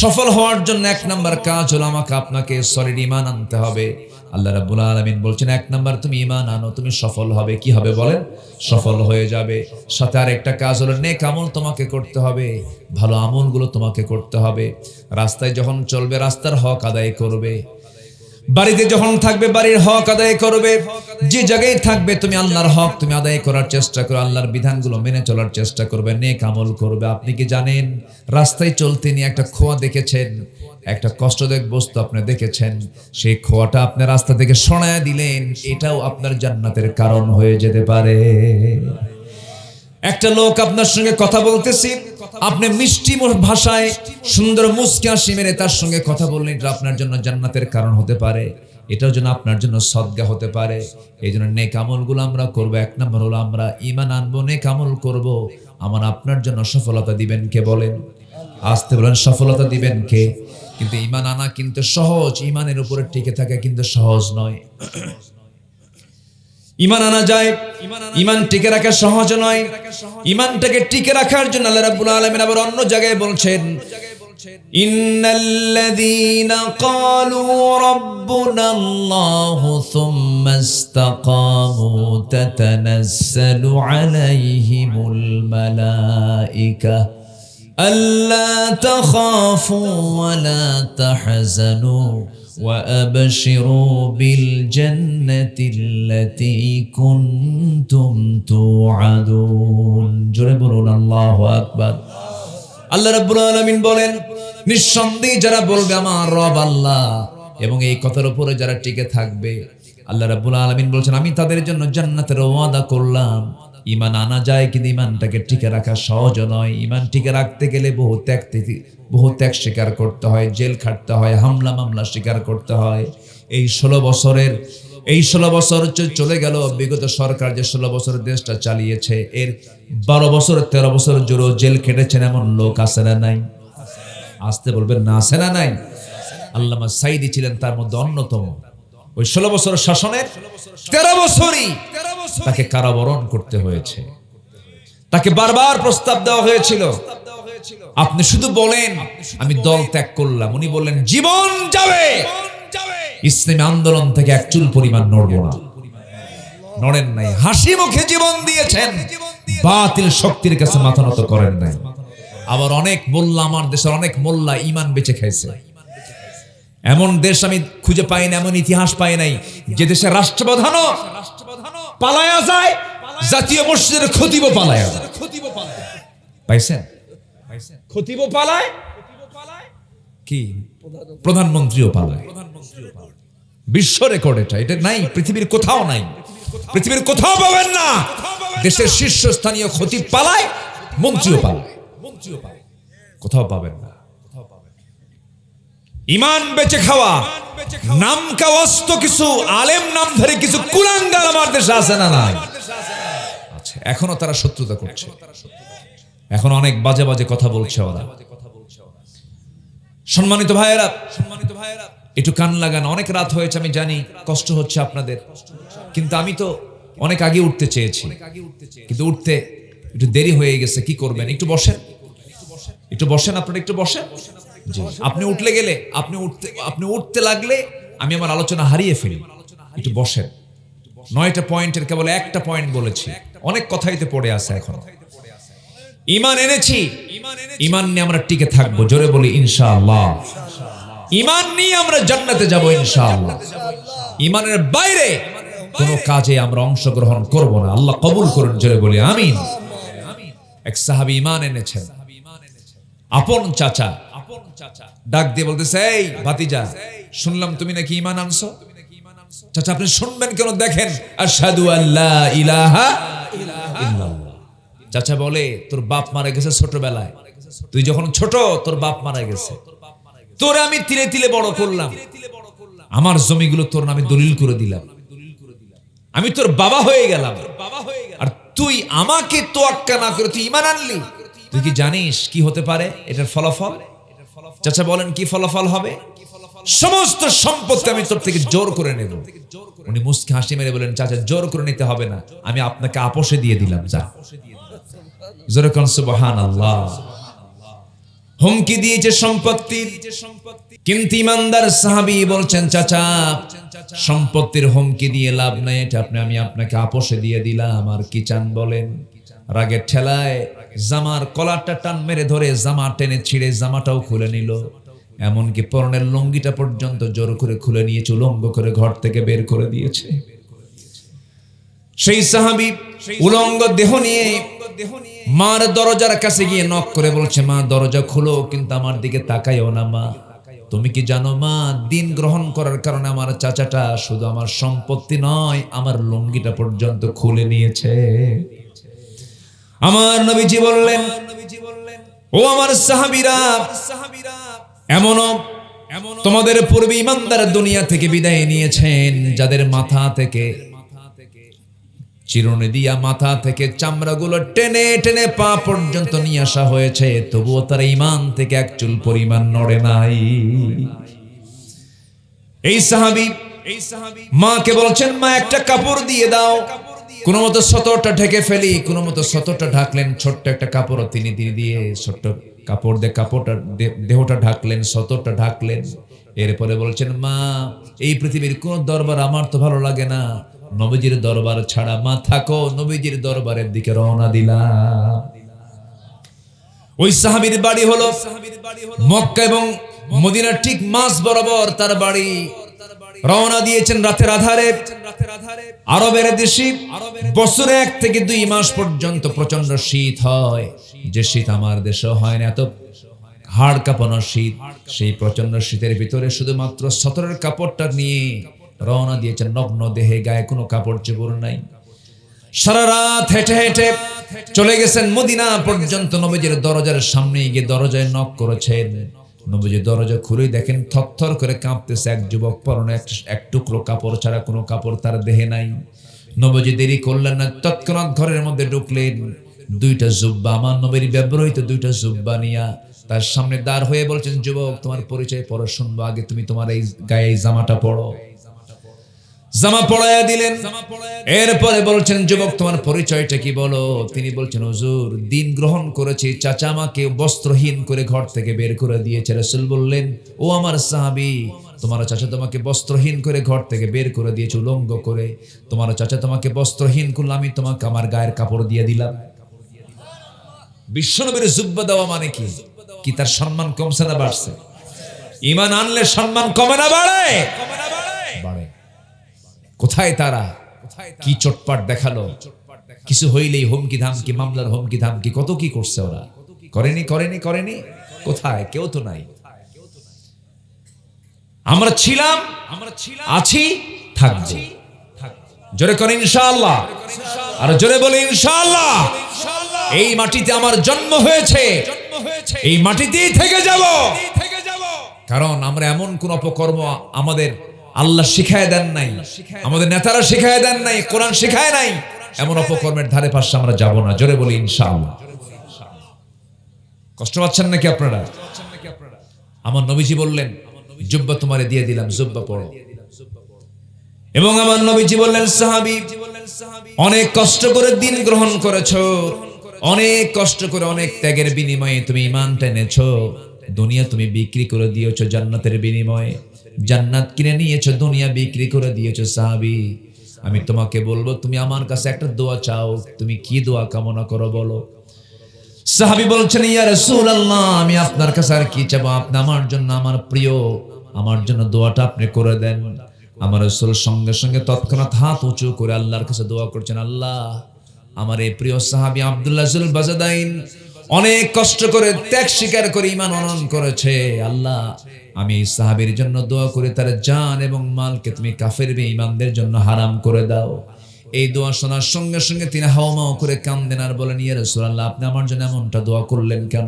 সফল হওয়ার জন্য 1 নাম্বার কাজ হলো আমাকে আপনাকে সলিড ঈমান আনতে হবে। আল্লাহ রাব্বুল আলামিন বলছেন 1 নাম্বার তুমি ঈমান আনো, তুমি সফল হবে। কি হবে বলেন? সফল হয়ে যাবে। সাথে আরেকটা কাজ হলো নেক আমল তোমাকে করতে হবে, ভালো আমলগুলো তোমাকে করতে হবে। রাস্তায় যখন চলবে রাস্তার হক আদায় করবে, বাড়িতে যখন থাকবে বাড়ির হক আদায় করবে, যে জায়গায় থাকবে তুমি আল্লাহর হক তুমি আদায় করার চেষ্টা করো, আল্লাহর বিধানগুলো মেনে চলার চেষ্টা করবে, নেক আমল করবে। আপনি কি জানেন রাস্তায় চলতে নিয়ে একটা খোয়া দেখেছেন, একটা কষ্টদায়ক বস্তু আপনি দেখেছেন, সেই খোয়াটা আপনি রাস্তা থেকে সরায় দিলেন, এটাও আপনার জান্নাতের কারণ হয়ে যেতে পারে। একটা লোক আপনার সঙ্গে কথা বলতেছি, আপনি মিষ্টি ভাষায় সুন্দর মুস্কি হাসি মেরে তার সঙ্গে কথা বললেন, এটা আপনার জন্য জান্নাতের কারণ হতে পারে, এটাও যেন আপনার জন্য সদকা হতে পারে। এই জন্য নেক আমলগুলো আমরা করবো। 1 নম্বর হলো আমরা ঈমান আনবো, নেক আমল করবো। আমার আপনার জন্য সফলতা দিবেন কে বলেন? আসতে বলেন সফলতা দিবেন কে? কিন্তু ঈমান আনা কিন্তু সহজ, ঈমানের উপরে টিকে থাকা কিন্তু সহজ নয়। ঈমান আনা যায়, ঈমান টিকে রাখা সহজ নয়। ঈমানটাকে টিকে রাখার জন্য আল্লাহ রাব্বুল আলামিন আবার অন্য জায়গায় বলছেন ইন্নাল্লাযীনা ক্বালু রাব্বুনাল্লাহু সুম্মা ইসতাকামু তাতানাজ্জালু আলাইহিমুল মালায়েকা আল্লা তাখাফু ওয়া লা তাহজানু وأبشروا بالجنة التي كنتم توعدون। জোরে বলুন আল্লাহু আকবার। আল্লাহ রাব্বুল আলামিন বলেন নিঃসন্দেহে যারা বলবে আমার রব আল্লাহ এবং এই কথার উপরে যারা টিকে থাকবে, আল্লাহ রাব্বুল আলামিন বলছেন আমি তাদের জন্য জান্নাতের ওয়াদা করলাম। ঈমান আনা যায় কিন্তু ঈমানটাকে টিকে রাখা সহজ নয়। ঈমান টিকে রাখতে গেলে বহু ত্যাগ স্বীকার করতে হয়, জেল খাটতে হয়, হামলা মামলা স্বীকার করতে হয়। এই 16 বছর চলে গেল, বিগত সরকার যে 16 বছর দেশটা চালিয়েছে, এর 12 বছর 13 বছর জোরে জেল খেটেছেন এমন লোক আছে না নাই? আসতে বলবেন না, আছে না নাই? আল্লামা সাঈদী ছিলেন তার মধ্যে অন্যতম। ওই 16 বছর শাসনের 13 বছরই তাকে কারাবরণ করতে হয়েছে। তাকে বারবার প্রস্তাব দেওয়া হয়েছিল আপনি শুধু বলেন আমি দল ত্যাগ করলাম, উনি বললেন জীবন যাবে, ইসলামী আন্দোলন থেকে এক চুল পরিমাণ নড়ব না। নড়েন নাই, হাসি মুখে জীবন দিয়েছেন, বাতিল শক্তির কাছে মাথা নত করেন নাই। আবার অনেক মোল্লা, আমার দেশের অনেক মোল্লা ঈমান বেঁচে খাইছে, এমন দেশ আমি খুঁজে পাই না, এমন ইতিহাস পাই নাই যে দেশে রাষ্ট্রপ্রধানও পালায়া যায়, জাতীয় মসজিদের খতিবও পালায়া যায়। পাইছেন? খতিবও পালায়, কি প্রধানমন্ত্রীও পালায়। বিশ্ব রেকর্ড এটা, এটা নাই, পৃথিবীর কোথাও নাই, পৃথিবীর কোথাও পাবেন না। দেশের শীর্ষস্থানীয় খতিব পালায়, মন্ত্রীও পালায়, কোথাও পাবেন না। ইমান বেঁচে খাওয়া নাম কাওয়াস্ত কিছু আলেম নামধারী কিছু কুলাঙ্গার আমার দেশে আছে না নাই? আচ্ছা, এখনো তারা শত্রুতা করছে, এখন অনেক বাজে বাজে কথা বলছে ওরা। সম্মানিত ভাইয়েরা, একটু কান লাগান। অনেক রাত হয়েছে আমি জানি, কষ্ট হচ্ছে আপনাদের, কিন্তু আমি তো অনেক আগে উঠতে চেয়েছি, কিন্তু উঠতে একটু দেরি হয়ে গেছে। কি করবেন? একটু বসেন, একটু বসেন, আপনারা একটু বসেন। জি, আপনি উঠলে গেলে, আপনি উঠতে লাগলে আমি আমার আলোচনা হারিয়ে ফেলি। একটু বসেন। 9টা পয়েন্টের কেবল একটা পয়েন্ট বলেছি, অনেক কথাই তো পড়ে আছে এখন। ঈমান এনেছি, ঈমান নিয়ে আমরা টিকে থাকবো। জোরে বলি ইনশাআল্লাহ। ঈমান নিয়ে আমরা জান্নাতে যাব ইনশাআল্লাহ। ঈমানের বাইরে কোনো কাজে আমরা অংশগ্রহণ করব না। আল্লাহ কবুল করুন। জোরে বলি আমিন। এক সাহাবী ঈমান এনেছেন। আপন চাচা ডাক দিয়ে বলতেছে, এই ভাতিজা, শুনলাম তুমি নাকি ঈমান আনছো। চাচা আপনি শুনবেন কেন? দেখেন, আশহাদু আল্লা ইলাহা ইল্লাল্লাহ। চাচা বলে, তোর বাপ মারা গেছে ছোটবেলায়, তুই যখন ছোট তোর বাপ মারা গেছে, তোরে আমি তিলে তিলে বড় করলাম, আমার জমিগুলো তোর নামে দলিল করে দিলাম, আমি তোর বাবা হয়ে গেলাম, আর তুই আমাকে তোয়াক্কা না করে তুই ঈমান আনলি। তুই কি জানিস কি হতে পারে এটার ফলাফল? চাচা বলেন, কি ফলাফল হবে? সমস্ত সম্পত্তি আমি তোর থেকে জোর করে নেব। উনি মুস্কি হাসি মেরে বলেন, চাচা জোর করে নিতে হবে না, আমি আপনাকে আপোষে দিয়ে দিলাম, যা। জোরে কোন সুবহানাল্লাহ। হুমকি দিয়েছে সম্পত্তির, কিন্তু ইমানদার সাহাবী বলছেন, চাচা সম্পত্তির হুমকি দিয়ে লাভ নাই, এটা আমি আপনাকে আপোষে দিয়ে দিলাম। আর কি চান বলেন? রাগের ঠেলায় জামার কলারটা টান মেরে ধরে জামা টেনে ছিঁড়ে জামাটাও খুলে নিল, এমনকি পরনের লুঙ্গিটা পর্যন্ত জোর করে খুলে নিয়েছে, উলঙ্গ করে ঘর থেকে বের করে দিয়েছে। সেই সাহাবী উলঙ্গ দেহ নিয়ে মার দরজার কাছে গিয়ে নক করে বলছে, মা দরজা খুলো, কিন্তু আমার দিকে তাকাইও না মা। তুমি কি জানো মা, দিন গ্রহণ করার কারণে আমার চাচাটা শুধু আমার সম্পত্তি নয়, আমার লুঙ্গিটা পর্যন্ত খুলে নিয়েছে। আমার নবীজি বললেন, ও আমার সাহাবীরা, এমনও তোমাদের পূর্বে ইমানদার দুনিয়া থেকে বিদায় নিয়েছেন, যাদের মাথা থেকে চিরুনি দিয়া মাথা থেকে চামড়াগুলো টেনে টেনে পা পর্যন্ত নিয়ে আসা হয়েছে, তবুও তারা ঈমান থেকে এক চুল পরিমাণ নড়ে নাই। এই সাহাবী মাকে বলছেন, মা একটা কাপড় দিয়ে দাও, কোন মতো সতরটা ঢেকে ফেলি। কোন মতো সতরটা ঢাকলেন, ছোট্ট একটা কাপড় তিনি দিয়ে ছোট্ট কাপড় দিয়ে কাপড়টা দেহটা ঢাকলেন, সতরটা ঢাকলেন। এরপরে বলছেন, মা এই পৃথিবীর কোন দরবার আমার তো ভালো লাগে না, নবীজির দরবার ছাড়া, মা থাকো। নবীজির দরবারের দিকে রওনা দিলাম। ওই সাহাবীর বাড়ি হলো মক্কা এবং মদিনার ঠিক মাঝ বরাবর তার বাড়ি। রওনা দিয়েছেন রাতের আধারে। আরবের দেশে বছরে 1 থেকে 2 মাস পর্যন্ত প্রচন্ড শীত হয়, যে শীত আমার দেশে হয় না, এত হাড় কাঁপানো শীত। সেই প্রচন্ড শীতের ভিতরে শুধুমাত্র সতরের কাপড়টা নিয়ে রওনা দিয়েছেন, নগ্ন দেহে, গায়ে কোনো কাপড় চোপড় নাই। সারা রাত হেঁটে হেঁটে চলে গেছেন মদিনা পর্যন্ত। নবীজির দরজার সামনে গিয়ে দরজায় নক করেছেন। নবীজি দরজা খুলে দেখেন থরথর করে কাঁপতেছে এক যুবক, পরনে এক টুকরো কাপড় ছাড়া কোনো কাপড় তার দেহে নাই। নবীজি দেরি করলেন না, তৎক্ষণাৎ ঘরের মধ্যে ঢুকলেন। 2টা জুব্বা, আমার নবীর ব্যবহৃত 2টা জুব্বা নিয়া তার সামনে দাঁড় হয়ে বলছেন, যুবক তোমার পরিচয় পড়ো, শুনবো, আগে তুমি তোমার এই গায়ে এই জামাটা পড়ো। জামা পড়ায়া দিলেন। এরপরে বলছেন, যুবক তোমার পরিচয়টা কি বলো? তিনি বলছেন, হুজুর দিন গ্রহণ করেছি, চাচা আমাকে বস্ত্রহীন করে ঘর থেকে বের করে দিয়েছে। রাসূল বললেন, ও আমার সাহাবী, তোমার চাচা তোমাকে বস্ত্রহীন করে ঘর থেকে বের করে দিয়েছে, উলঙ্গ করে। তোমার চাচা তোমাকে বস্ত্রহীন করলে আমি তোমাকে আমার গায়ের কাপড় দিয়ে দিলাম। বিশ্বনবীর জুব্বা দেওয়া মানে কি? কি তার সম্মান কমছে না বাড়ছে? ঈমান আনলে সম্মান কমে না বাড়ে? বাড়ে। কোথায় তারা? কি চটপাট দেখালো, কিছু হইলেই হুমকি ধামকি, মামলার হুমকি ধামকি, কত কি করছে ওরা। করেনি করেনি করেনি? কোথায়? কেউ তো নাই। আমরা ছিলাম, আছি, থাকবো। জোরে করে ইনশাআল্লাহ, আর জোরে বলে ইনশাআল্লাহ। এই মাটিতে আমার জন্ম হয়েছে, এই মাটিতেই থেকে যাব। কারণ আমরা এমন কোন অপকর্ম আমাদের আল্লাহ শিখায় দেন নাই, আমাদের নেতারা শিখায় দেন নাই, কোরআন শিখায় নাই, এমন অপকর্মের ধারে পাশে আমরা যাব না। জোরে বলি ইনশাআল্লাহ। কষ্ট পাচ্ছেন নাকি আপনারা? আমার নবীজি বললেন, জুব্বা তোমারে দিয়ে দিলাম, জুব্বা পরো। এবং আমার নবীজি বললেন, সাহাবী, অনেক কষ্ট করে দিন গ্রহণ করেছো, অনেক কষ্ট করে, অনেক ত্যাগের বিনিময়ে তুমি ঈমানটা এনেছো। দুনিয়া তুমি বিক্রি করে দিয়েছো জান্নাতের বিনিময়ে, জান্নাত কিনে নিয়েছো, দুনিয়া বিক্রি করে দিয়েছো। সাহাবী, আমি তোমাকে বলবো, তুমি আমার কাছে একটা দোয়া চাও। তুমি কি দোয়া কামনা করো বলো? সাহাবী বলছেন, ইয়া রাসূলুল্লাহ, আমি আপনার কাছে আর কি চাবো? আপনি আমার জন্য, আমার প্রিয়, আমার জন্য দোয়াটা আপনি করে দেন। আমার রাসূল সঙ্গে সঙ্গে তৎক্ষণাৎ হাত উঁচু করে আল্লাহর কাছে দোয়া করছেন, আল্লাহ, আমার এই প্রিয় সাহাবী আব্দুল্লাহ যুল বাজাদাইন অনেক কষ্ট করে ত্যাগ স্বীকার করে ঈমান অর্জন করেছে। আল্লাহ, আমি এই সাহাবীর জন্য দোয়া করি, তার জান এবং মালকে তুমি কাফের বেঈমানদের জন্য হারাম করে দাও। এই দোয়া শোনার সঙ্গে সঙ্গে তিনি হাওমাও করে কাঁদেন আর বলেন, ইয়া রাসূলুল্লাহ, আপনি আমার জন্য এমনটা দোয়া করলেন কেন?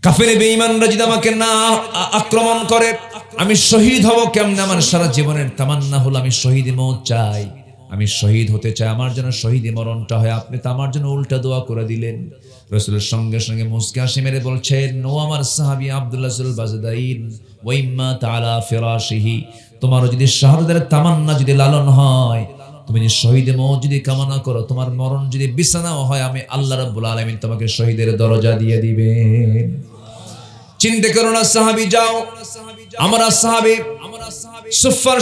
কাফের বেঈমানরা যদি আমাকে না আক্রমণ করে আমি শহীদ হব কেমনে? আমার সারা জীবনের তামান্না হলো আমি শহীদ মওত চাই, আমি শহীদ হতে চাই, আমার জন্য শহীদ মরণটা হয়। আপনি তো আমার জন্য উল্টা দোয়া করে দিলেন। রাসূলের সঙ্গে সঙ্গে মুস্কি হাসি মেরে বলছেন, ও আমার সাহাবী আব্দুল্লাহ যুল বাজদাইন, ওয়া ইম্মা তাআলা ফিরাশিহি, তোমারও যদি শাহাদাতের তামান্না যদি লালন হয়, তুমি যদি শহীদ মওত যদি কামনা করো, তোমার মরণ যদি বিছানাও হয়, আমি আল্লাহ রাব্বুল আলামিন তোমাকে শহীদের দরজা দিয়ে দিবেন। চিন্তা করো না সাহাবী, যাও। আমরা সাহাবী সুফার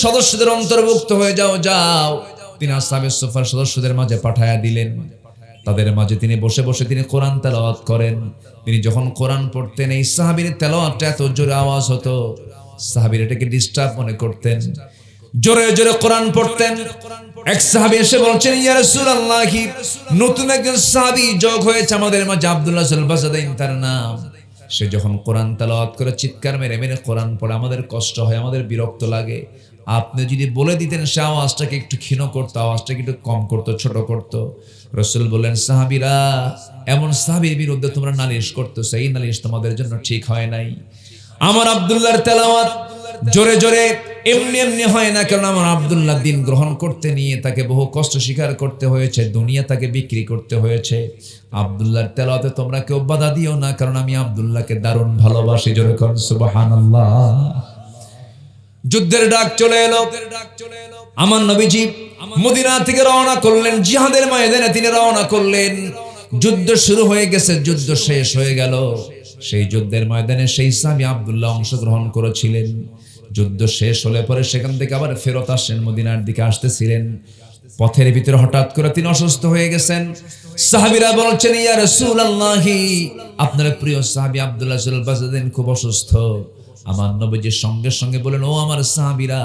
সদস্যদের অন্তর্ভুক্ত হয়ে যাও, যাও। তিনি আসহাবে সুফার সদস্যদের মাঝে পাঠায়া দিলেন। তাদের মাঝে তিনি বসে বসে তিনি কোরআন তেলাওয়াত করেন। তিনি যখন কোরআন পড়তেন, এই সাহাবীর তেলাওয়াতটা এত জোরে আওয়াজ হতো, সাহাবীরা এটাকে ডিস্টার্ব মনে করতেন, জোরে জোরে কোরআন পড়তেন। এক সাহাবী এসে বলছেন, ইয়া রাসূলুল্লাহ, নতুন একজন সাহাবী যোগ হয়েছে আমাদের মাঝে, আব্দুল্লাহ যুল বাজদাইন তার নাম। সে যখন কোরআন তেলাওয়াত করে চিৎকার মেরে মেরে কোরআন পড়ে, আমাদের কষ্ট হয়, আমাদের বিরক্ত লাগে। আপনি যদি বলে দিতেন সে আওয়াজটাকে একটু ক্ষীণ করতো, আওয়াজটাকে একটু কম করতো, ছোট করতো। রাসূল বললেন, সাহাবীরা, এমন সাহাবীর বিরুদ্ধে তোমরা নালিশ করতেছো, এই নালিশ তোমাদের জন্য ঠিক হয় নাই। আমার আব্দুল্লাহর তেলাওয়াত জোরে জোরে এমনি এমনি হয় না, কারণ আমার আব্দুল্লাহ দিন গ্রহণ করতে নিয়ে তাকে বহু কষ্ট স্বীকার করতে হয়েছে, দুনিয়া তাকে বিক্রি করতে হয়েছে। আব্দুল্লাহর তেলাওয়াতে তোমরা কেউ বাধা দিও না, কারণ আমি আব্দুল্লাহকে দারুণ ভালোবাসি। জোরে কোন সুবহানাল্লাহ। যুদ্ধের ডাক চলে এলো। আমার নবীজি মদিনা থেকে রওনা করলেন, জিহাদের ময়দানে তিনি রওনা করলেন। যুদ্ধ শুরু হয়ে গেছে, যুদ্ধ শেষ হয়ে গেল। সেই যুদ্ধের ময়দানে সেই সাহাবী আব্দুল্লাহ অংশগ্রহণ করেছিলেন। যুদ্ধ শেষ হলে পরে সেখান থেকে আবার ফেরত আসেন, মদিনার দিকে আসতেছিলেন। পথের ভিতরে হঠাৎ করে তিনি অসুস্থ হয়ে গেছেন। সাহাবীরা বলছেন, ইয়া রাসূলুল্লাহ, আপনার প্রিয় সাহাবী আব্দুল্লাহ যুল বাজদাইন খুব অসুস্থ। আমার নবীজির সঙ্গে সঙ্গে বলেন, ও আমার সাহাবীরা,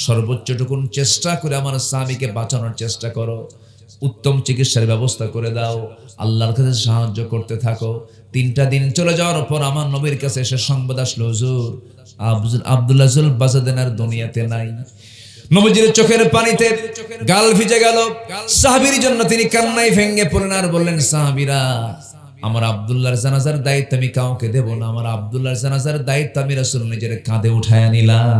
সর্বোচ্চটুকুন চেষ্টা করে আমার সাহাবীকে বাঁচানোর চেষ্টা করো, উত্তম চিকিৎসার ব্যবস্থা করে দাও, আল্লাহর কাছে সাহায্য করতে থাকো। 3টা দিন চলে যাওয়ার পর আমার নবীর কাছে এসে সংবাদ আসলো, হুজুর, আব্দুল্লাহ যুল বাজদাইন আর দুনিয়াতে নাই। নবীজির চোখের পানিতে গাল ভিজে গেল। সাহাবীর জন্য তিনি কান্নায় ভেঙে পড়লেন আর বললেন, সাহাবীরা, আমার আব্দুল্লাহর জানাজার দায়িত্ব আমি কাউকে দেব না, আমার আব্দুল্লাহর জানাজার দায়িত্ব আমি রাসূল নিজের কাঁধে উঠায়া নিলাম।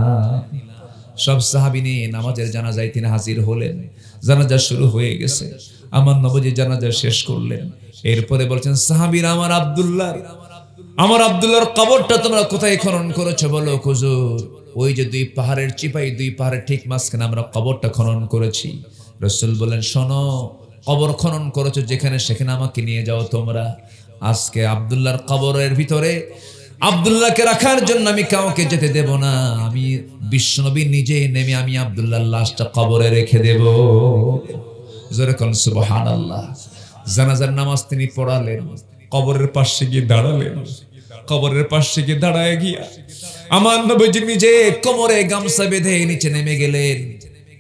সব সাহাবী নিয়ে নামাজের জানাজায় তিনি হাজির হলেন। জানাজা শুরু হয়ে গেছে, আমার নবীজি জানাজা শেষ করলেন। এরপরে বলছেন, সাহাবীরা, আমার আব্দুল্লাহর কবরটা তোমরা কোথায় খনন করেছো বলো? হুজুর, ওই যে 2 পাহাড়ের চিপাই, 2 পাহাড়ের ঠিক মাঝখানে আমরা কবরটা খনন করেছি। রাসূল বলেন, শোনো, কবর খনন করেছো যেখানে, সেখানে আমাকে নিয়ে যাও তোমরা। আজকে আব্দুল্লাহর কবরের ভিতরে আব্দুল্লাহকে রাখার জন্য আমি কাউকে যেতে দেব না। আমি বিশ্বনবী নিজে নেমে আমি আব্দুল্লাহর লাশটা কবরে রেখে দেব। জোরে কোন সুবহানাল্লাহ। জানাজার নামাজ তিনি পড়ালেন, কবরের পাশে গিয়ে দাঁড়ালেন। কবরের পাশে গিয়ে দাঁড়ায় গিয়া আমার নবীজি নিজে কোমরে গামছা বেঁধে নিচে নেমে গেলেন।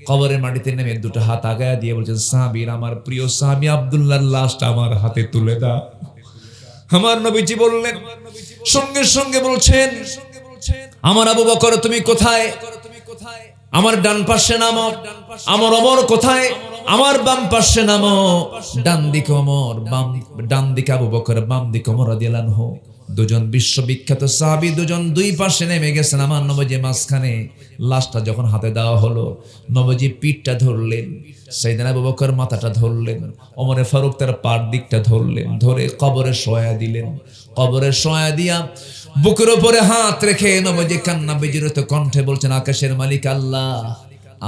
কবরের মাটিতে নেমে দুটো হাত আগায়া দিয়ে বলছেন, সাহাবীর আমার প্রিয় সাহাবী আব্দুল্লাহর লাশটা আমার হাতে তুলে দাও। আমার নবীজি বললেন, সঙ্গে সঙ্গে বলছেন, আমার আবু বকর তুমি কোথায়? আমার ডান পাশে নামো। আমার ওমর কোথায়? আমার বাম পাশে নামো। ডান দিকে ওমর, ডান দিকে আবু বকর, বাম দিকে ওমর রাদিয়াল্লাহু আনহু। দুজন বিশ্ববিখ্যাত সাহাবী, দুজন দুই পাশে নেমে গেছেন। আমার নবীজি মাঝখানে। লাশটা যখন হাতে দেওয়া হলো, নবীজি পিঠটা ধরলেন, সাইয়েদনা আবু বকর মাথাটা ধরলেন, ওমরে ফারুক তার পার দিকটা ধরলেন, ধরে কবরে শোয়া দিলেন। কবরে শোয়া দিয়া বুকের উপরে হাত রেখে নবীজি কান্না বিজড়িত কণ্ঠে বলছেন, আকাশের মালিক আল্লাহ,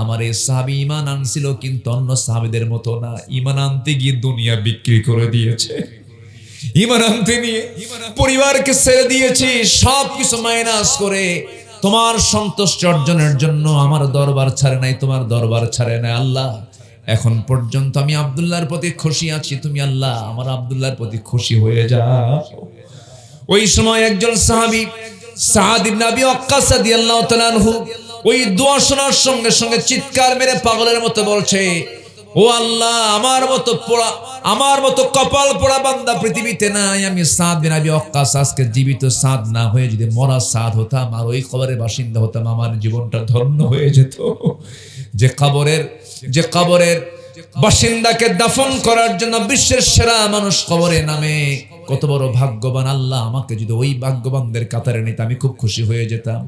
আমার এই সাহাবী ঈমান আনছিল কিন্তু অন্য সাহাবীদের মতো না, ঈমান আনতে গিয়ে দুনিয়া বিক্রি করে দিয়েছে। ঈমান আনতে নিয়ে পরিবারকে ছেড়ে দিয়েছি, সবকিছু মাইনাস করে তোমার সন্তুষ্টি অর্জনের জন্য আমার দরবার ছাড়ে নাই, তোমার দরবার ছাড়ে নাই। আল্লাহ, এখন পর্যন্ত আমি আব্দুল্লাহর প্রতি খুশি আছি, তুমি আল্লাহ আমার আব্দুল্লাহর প্রতি খুশি হয়ে যাও। ওই সময় একজন সাহাবী সাদ ইবনে আবি ওয়াক্কাস রাদিয়াল্লাহু তাআলা আনহু ওই দোয়া শোনার সঙ্গে সঙ্গে চিৎকার মেরে পাগলের মতো বলছে, ও আল্লাহ, আমার মতো কপাল পোড়া বান্দা পৃথিবীতে নাই। আমি সাদ বিন আবি ওয়াক্কাস আজকে জীবিত সাদ না হয়ে যদি মরা সাদ হতাম আর ওই কবরের বাসিন্দা হতাম, আমার জীবনটা ধন্য হয়ে যেত। যে কবরের বাসিন্দাকে দাফন করার জন্য বিশ্বের সেরা মানুষ কবরে নামে, কত বড় ভাগ্যবান। আল্লাহ, আমাকে যদি ওই ভাগ্যবানদের কাতারে নিতে আমি খুব খুশি হয়ে যেতাম।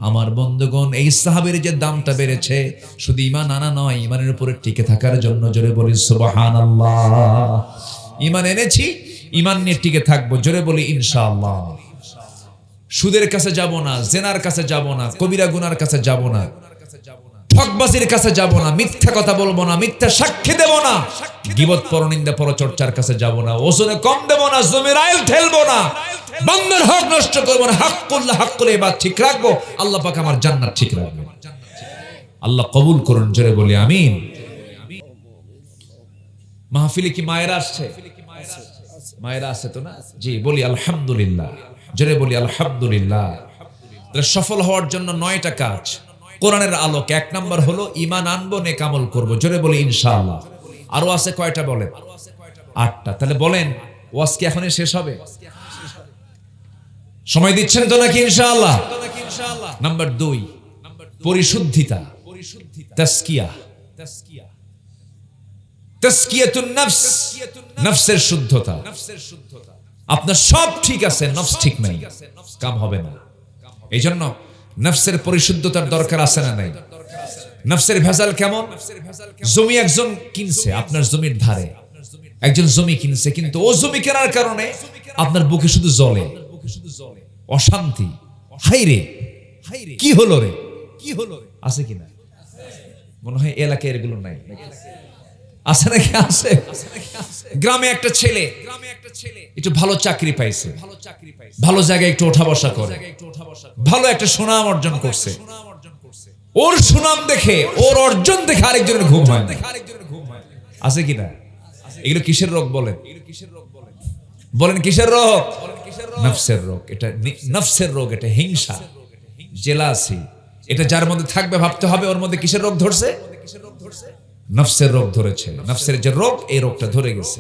আমার বন্ধুগণ, এই সাহাবীর যে দামটা বেড়েছে, শুধু ঈমান আনা নয়, ঈমানের উপরে টিকে থাকার জন্য। জোরে বলি সুবহানাল্লাহ। ঈমান এনেছি, ঈমান নিয়ে টিকে থাকবো। জোরে বলি ইনশাআল্লাহ। সুদের কাছে যাব না, জেনার কাছে যাব না, কবিরা গুনার কাছে যাব না, ঠকবাজির কাছে যাব না, মিথ্যা কথা বলবো না, মিথ্যা সাক্ষী দেব না, গীবত পরনিন্দা পরচর্চার কাছে যাব না, ওজনে কম দেব না, জমির আইল ঠেলবো না, বান্দার হক নষ্ট করবো না, হক করলে এবার ঠিক রাখবো। আল্লাহ পাক আমার জান্নাত ঠিক রাখবে। আল্লাহ কবুল করুন। জোরে বলি আমিন। মাহফিলে কি মায়েরা আসছে? মায়েরা আছে তো না? জি, বলি আলহামদুলিল্লাহ। জোরে বলি আলহামদুলিল্লাহ। সফল হওয়ার জন্য 9টা কাজ কোরআনের আলোকে। 1 নাম্বার হলো ঈমান আনবো, নেক আমল করবো। জোরে বলি ইনশাআল্লাহ। আরো আছে কয়টা বলেন? 8টা। তাহলে বলেন, ওয়াজ কি এখনই শেষ হবে? সময় দিচ্ছেন তো নাকি? ইনশাআল্লাহ। নাম্বার 2, পরিশুদ্ধিতা, তাসকিয়া, তাসকিয়াতুন নফস, নফসের শুদ্ধতা। আপনার সব ঠিক আছে, নফস ঠিক নাই, কাম হবে না। এই জন্য নফসের পরিশুদ্ধতার দরকার আছে না নাই? নফসের ভেজাল কেমন? জমি একজন কিনছে আপনার জমির ধারে, একজন জমি কিনছে, কিন্তু ও জমি কেনার কারণে আপনার বুকে শুধু জ্বলে, অশান্তি। হাই রে, কি হলো রে, কি হলো রে, আছে কিনা? মনে হয় এলাকায় এগুলো নাই, আছে নাকি? আছে। গ্রামে একটা ছেলে একটু ভালো চাকরি পাইছে, ভালো জায়গায় একটু ওঠা বসা করে, ভালো একটা সুনাম অর্জন করছে। ওর সুনাম দেখে, ওর অর্জন দেখে আরেকজনের ঘুম হয় না, আছে কিনা? এগুলো কিসের রোগ বলেন? বলেন কিসের রোগ? নফসের রোগ। এটা নফসের রোগ, এটা হিংসা, জেলাসি। এটা যার মধ্যে থাকবে ভাবতে হবে ওর মধ্যে কিসের রোগ ধরছে? নফসের রোগ ধরেছে। নফসের যে রোগ, এই রোগটা ধরে গেছে।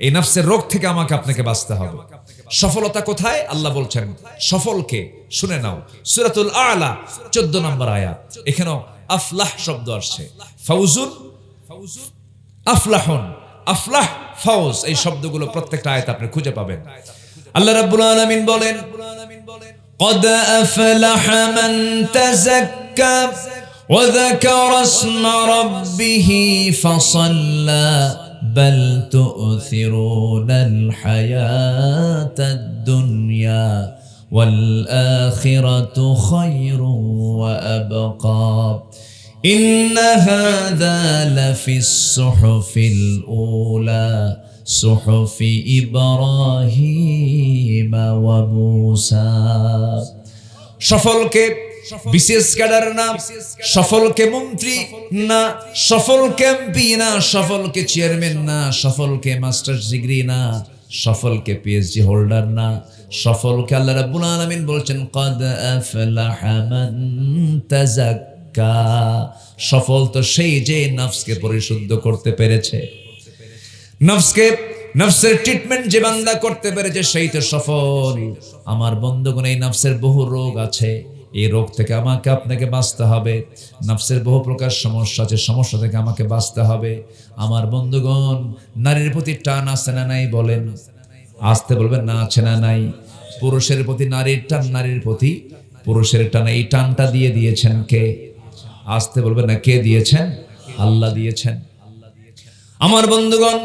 এই নফসের রোগ থেকে আমাকে আপনাকে বাঁচতে হবে। সফলতা কোথায়? আল্লাহ বলছেন সফলকে, শুনে নাও, সূরাতুল আ'লা 14 নম্বর আয়াত। এখানেও আফলাহ শব্দ আসছে। ফাউজুন, আফলাহুন, আফলাহ, ফাউজ, এই শব্দগুলো প্রত্যেকটা আয়াতে আপনি খুঁজে পাবেন। আল্লাহ রাব্বুল আলামিন বলেন, قد أفلح من تزكى وذكر اسم ربه فصلى بل تؤثرون الحياة الدنيا والآخرة خير وأبقى إن هذا لفي الصحف الأولى صحف إبراهيم وموسى। সফলকে বিশেষ ক্যাডার না, সফলকে মন্ত্রী না, সফলকে এমপি না, সফলকে চেয়ারম্যান না, সফলকে মাস্টার্স ডিগ্রি না, সফলকে পিএইচডি হোল্ডার না, সফলকে আল্লাহ রাব্বুল আলামিন বলছেন ক্বাদ আফলাহা মান তাযাক্কা। সফল তো সেই যে নফসকে পরিশুদ্ধ করতে পেরেছে, নফসের ট্রিটমেন্ট যে বান্দা করতে পেরেছে সেই তো সফল। আমার বন্ধুগণ, এই নফসের বহু রোগ আছে, এই রোগ থেকে আমাকে আপনাকে বাঁচতে হবে। নফসের বহু প্রকার সমস্যা আছে, সমস্যা থেকে আমাকে বাঁচতে হবে। আমার বন্ধুগণ, নারীর প্রতি টান আছে না নাই বলেন? আসতে বলবেন না, আছে না নাই? পুরুষের প্রতি নারীর টান, নারীর প্রতি পুরুষের টান। এই টানটা দিয়ে দিয়েছেন কে? আসতে বলবেন না, কে দিয়েছেন? আল্লাহ দিয়েছেন। আমার বন্ধুগণ,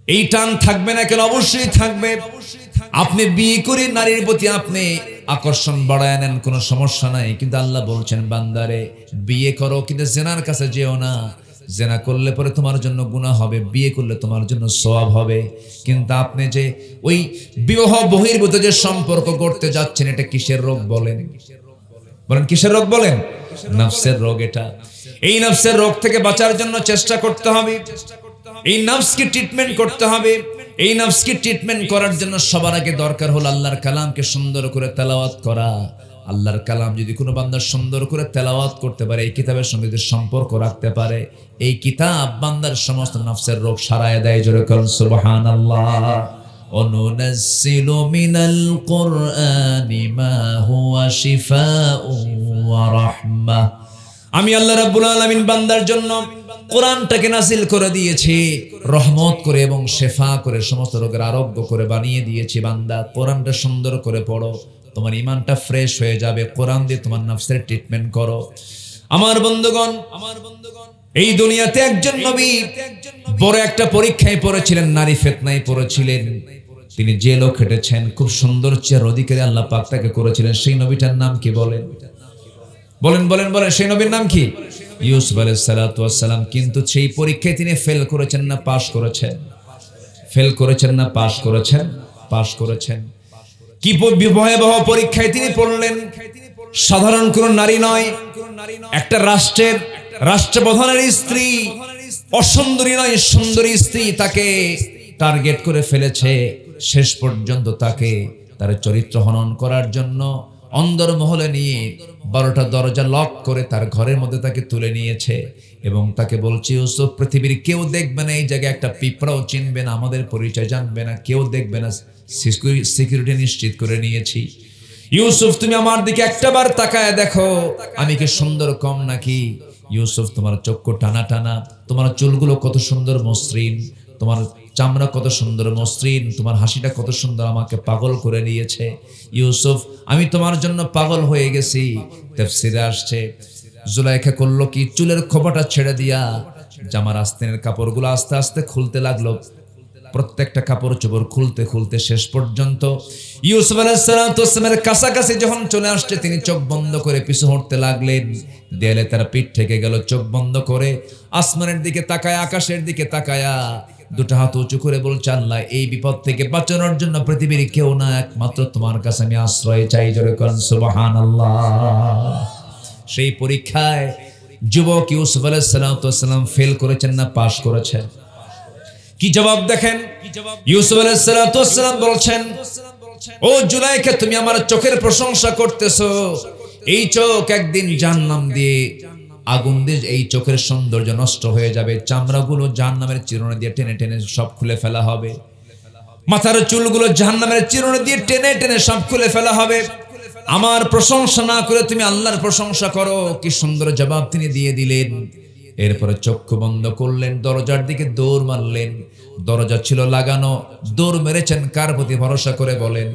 এই টান থাকবে না কেন? অবশ্যই থাকবে। আপনি বিয়ে করে নারীর প্রতি আপনি আকর্ষণ বাড়ায় নেন, কোনো সমস্যা নাই, কিন্তু আল্লাহ বলছেন বান্দারে বিয়ে করো কিন্তু জেনার কাছে যেও না। জেনা করলে পরে তোমার জন্য গুনাহ হবে, বিয়ে করলে তোমার জন্য সওয়াব হবে। কিন্তু আপনি যে ওই বিবাহ বহির্ভূত যে সম্পর্ক করতে যাচ্ছেন, এটা কিসের রোগ বলেন? বলেন কিসের রোগ বলেন? নফসের রোগ এটা। এই নফসের রোগ থেকে বাঁচার জন্য চেষ্টা করতে হবে, এই নফসকে ট্রিটমেন্ট করতে হবে। এই নফসকে ট্রিটমেন্ট করার জন্য সবার আগে দরকার হলো আল্লাহর কালামকে সুন্দর করে তেলাওয়াত করা। আল্লাহর কালাম যদি কোনো বান্দা সুন্দর করে তেলাওয়াত করতে পারে, এই কিতাবের সঙ্গে যদি সম্পর্ক রাখতে পারে, এই কিতাব বান্দার সমস্ত নফসের রোগ সারায় দেয়। জোরে করুন সুবহানাল্লাহ। অনুনাজ্জিলু মিনাল কুরআনি মা হুয়া শিফাউন ওয়া রাহমাহ। আমি আল্লাহ রাব্বুল আলামিন বান্দার জন্য কোরআনটাকে নাযিল করে দিয়েছি রহমত করে এবং শেফা করে, সমস্ত রোগের আরোগ্য করে বানিয়ে দিয়েছি। বান্দা কোরআনটা সুন্দর করে পড়ো, তোমার ঈমানটা ফ্রেশ হয়ে যাবে। কোরআন দিয়ে তোমার নফসের ট্রিটমেন্ট করো। আমার বন্ধুগণ, এই দুনিয়াতে একজন নবী বড় একটা পরীক্ষায় পড়েছিলেন, নারী ফিতনায় পড়েছিলেন। তিনি জেলও খেটেছেন, খুব সুন্দর চেয়ার অধিকারী আল্লাহ পাক তাকে করেছিলেন। সেই নবীটার নাম কি বলেন? বলেন বলেন বলেন, সেই নবীর নাম কি? ইউসুফ আলাইহিস সালাতু ওয়াস সালাম। কিন্তু সেই পরীক্ষায় তিনি ফেল করেছেন না পাস করেছেন? ফেল করেছেন না পাস করেছেন? পাস করেছেন। কি ভয়াবহ পরীক্ষায় তিনি পড়লেন। সাধারণ কোন নারী নয়, একটা রাষ্ট্রপ্রধানের স্ত্রী, অসুন্দরী নয়, সুন্দরী স্ত্রী তাকে টার্গেট করে ফেলেছে। শেষ পর্যন্ত তাকে তার চরিত্র হনন করার জন্য অন্দরমহলে নিয়ে 12টা দরজা লক করে তার ঘরের মধ্যে তাকে তুলে নিয়েছে এবং তাকে বলছে, ইউসুফ, পৃথিবীর কেউ দেখবে না, এই জায়গায় একটা পিঁপড়াও চিনবে না, আমাদের পরিচয় জানবে না, কেউ দেখবে না, সিকিউরিটি নিশ্চিত করে নিয়েছি। ইউসুফ, তুমি আমার দিকে একটাবার তাকায় দেখো, আমি কি সুন্দর কম নাকি? ইউসুফ, তোমার চক্ষু টানা টানা, তোমার চুলগুলো কত সুন্দর মসৃণ, তোমার চামড়া কত সুন্দর মসৃণ, তোমার হাসিটা কত সুন্দর, আমাকে পাগল করে নিয়েছে। ইউসুফ, আমি তোমার জন্য পাগল হয়ে গেছি। তাফসীরে আসছে, জুলাইখা করলো কি, চুলের খোপাটা ছেড়ে দিয়া জামার আস্তিনের কাপড়গুলো আস্তে আস্তে খুলতে লাগলো। প্রত্যেকটা কাপড় চোপড় খুলতে খুলতে শেষ পর্যন্ত ইউসুফ আলাইহিস সালামের কাছাকাছি যখন চলে আসছে, তিনি চোখ বন্ধ করে পিছু হটতে লাগলেন। দেয়ালে তার পিঠ থেকে গেল। চোখ বন্ধ করে আসমানের দিকে তাকায়, আকাশের দিকে তাকায়া দুটো হাত উঁচু করে বলছে, আল্লাহ, এই বিপদ থেকে বাঁচানোর জন্য পৃথিবীর কেউ না, একমাত্র তোমার কাছে আমি আশ্রয় চাই। জোরে করেন সুবহানাল্লাহ। সেই পরীক্ষায় যুবক ইউসুফ আলাইহিস সালাম ফেল করেছেন না পাস করেছেন? কি জবাব দেখেন। ইউসুফ আলাইহিস সালাম বলছেন, ও জুলাইখা, তুমি আমার চোখের প্রশংসা করতেছো। এই চোখ একদিন জাহান্নাম দিয়ে, আগুন দিয়ে এই চোখের সৌন্দর্য নষ্ট হয়ে যাবে। চামড়াগুলো জাহান্নামের চিরুনি দিয়ে টেনে টেনে সব খুলে ফেলা হবে। মাথার চুলগুলো জাহান্নামের চিরুনি দিয়ে টেনে টেনে সব খুলে ফেলা হবে। আমার প্রশংসা না করে তুমি আল্লাহর প্রশংসা করো। কি সুন্দর জবাব তিনি দিয়ে দিলেন। এরপরে চক্ষু বন্ধ করলেন, দরজার দিকে দৌড় মারলেন। দরজা ছিল লাগানো, দৌড় মেরেছেন কার প্রতি ভরসা করে বলেন?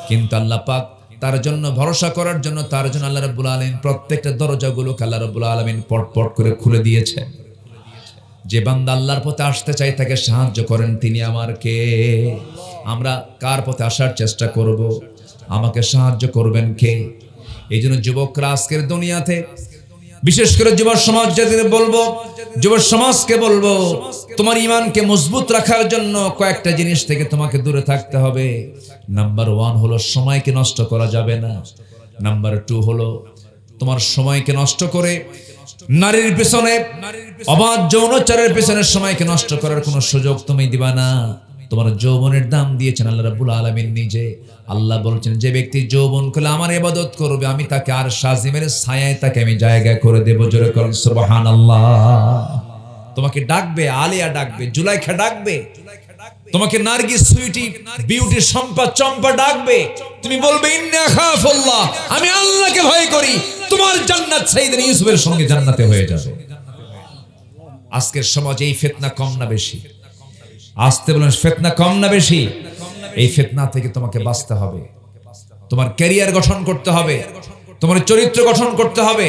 কিন্তু আল্লাহ পাক তার জন্য ভরসা করার জন্য, তার জন্য আল্লাহ রাব্বুল আলামিন প্রত্যেকটা দরজাগুলোকে আল্লাহ রাব্বুল আলামিন পট করে খুলে দিয়েছেন। যে বান্দা আল্লাহর পথে আসতে চাই তাকে সাহায্য করেন তিনি। আমার কে? আমরা কার পথে আসার চেষ্টা করব? আমাকে সাহায্য করবেন কে? এই জন্য যুবকরা আজকের দুনিয়াতে, বিশেষ করে যুব সমাজ যাদের বলবো, যুব সমাজকে বলবো, তোমার ঈমানকে মজবুত রাখার জন্য কয়েকটা জিনিস থেকে তোমাকে দূরে থাকতে হবে। নাম্বার 1 হলো সময়কে নষ্ট করা যাবে না। নাম্বার 2 হলো তোমার সময়কে নষ্ট করে নারীর পেছনে, অবাধ যৌনাচারের পেছনে সময়কে নষ্ট করার কোনো সুযোগ তুমি দিবা না। তোমার যৌবনের দাম দিয়েছেন আল্লাহ রাব্বুল আলামিন নিজে। আল্লাহ বলছেন যে ব্যক্তি যৌবন কালে আমার ইবাদত করবে আমি তাকে আর শাজিমের ছায়ায় তাকে আমি জায়গা করে দেব। জোরে করুন সুবহানাল্লাহ। তোমাকে ডাকবে, আলিয়া ডাকবে, জুলাইখা ডাকবে, তোমাকে নার্গিস, সুইটি, বিউটি, সম্পা, চম্পা ডাকবে, তুমি বলবে ইন্নী আখাফুল্লাহ, আমি আল্লাহকে ভয় করি। তোমার জান্নাত সাইয়েদনা ইউসুফের সঙ্গে জান্নাতে হয়ে যাবে। আজকের সমাজে এই ফিতনা কম না বেশি? আসতে বলেন, ফিতনা কম না বেশি? এই ফিতনা থেকে তোমাকে বাঁচতে হবে। তোমার ক্যারিয়ার গঠন করতে হবে, তোমার চরিত্র গঠন করতে হবে।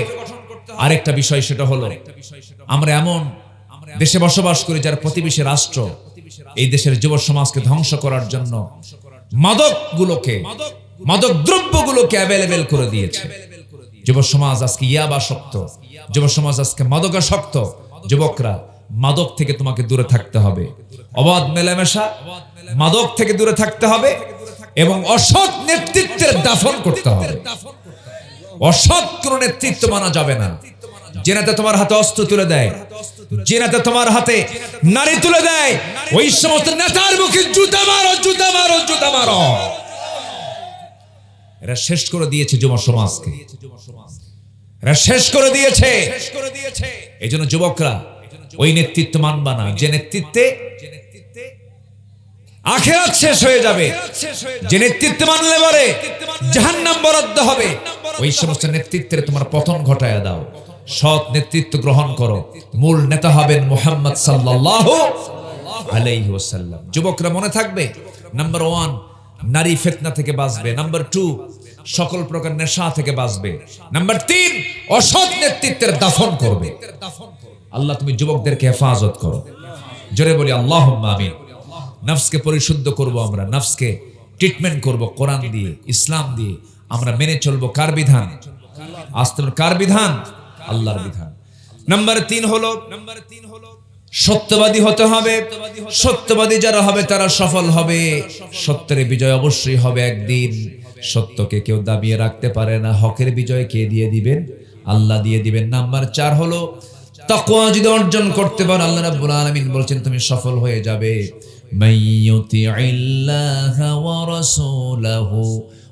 আরেকটা বিষয় সেটা হলো, আমরা এমন দেশে বসবাস করি যার প্রতিবেশী রাষ্ট্র এই দেশের যুব সমাজকে ধ্বংস করার জন্য মাদক দ্রব্যগুলোকে অ্যাভেলেবেল করে দিয়েছে। যুব সমাজ আজকে ইয়াবাসক্ত, যুব সমাজ আজকে মাদকাসক্ত। যুবকরা, মাদক থেকে তোমাকে দূরে থাকতে হবে, অবাধ মেলামেশা, মাদক থেকে দূরে থাকতে হবে এবং অসৎ নেতৃত্বের দাফন করতে হবে। অসৎ কোন নেতৃত্ব মানা যাবে না। যে নেতা তোমার হাতে অস্ত্র তুলে দেয়, যে নেতা তোমার হাতে নারী তুলে দেয়, ওই সমস্ত নেতার মুখে জুতা মারো, জুতা মারো, জুতা মারো। এরা শেষ করে দিয়েছে যুব সমাজকে, এরা শেষ করে দিয়েছে। এই জন্য যুবকরা ওই নেতৃত্ব মানবা না যে নেতৃত্বে আখিরাত শেষ হয়ে যাবে, যে নেতৃত্ব মানলে পরে জাহান্নাম বরাদ্দ হবে। ওই সমস্ত নেতৃত্বের তোমার পতন ঘটায় দাও। সৎ নেতৃত্ব গ্রহণ করো। মূল নেতা হবেন মুহাম্মদ সাল্লাল্লাহু আলাইহি ওয়াসাল্লাম। যুবকরা মনে থাকবে, নাম্বার 1 নারী ফিতনা থেকে বাঁচবে, নাম্বার 2 সকল প্রকার নেশা থেকে বাঁচবে, নাম্বার 3 অসৎ নেতৃত্বের দাফন করবে। আল্লাহ তুমি যুবকদেরকে হেফাজত করো। জোরে বলি আল্লাহুম্মা আমিন। নফসকে পরিশুদ্ধ করব, আমরা নফসকে ট্রিটমেন্ট করব কোরআন দিয়ে, ইসলাম দিয়ে। আমরা মেনে চলবো কার বিধান? আস্তে কার বিধান? আল্লাহর বিধান। নাম্বার 3 হলো সত্যবাদী হতে হবে। সত্যবাদী যারা হবে তারা সফল হবে। সত্যের বিজয় অবশ্যই হবে একদিন। সত্যকে কেউ দাবিয়ে রাখতে পারে না। হকের বিজয় কে দিয়ে দিবেন? আল্লাহ দিয়ে দিবেন। নাম্বার 4 হলো তাকওয়া যদি অর্জন করতে পারো, আল্লাহ রাব্বুল আলামিন বলেন তুমি সফল হয়ে যাবে। মাইয়ুতিইল্লাহা ওয়া রাসূলাহু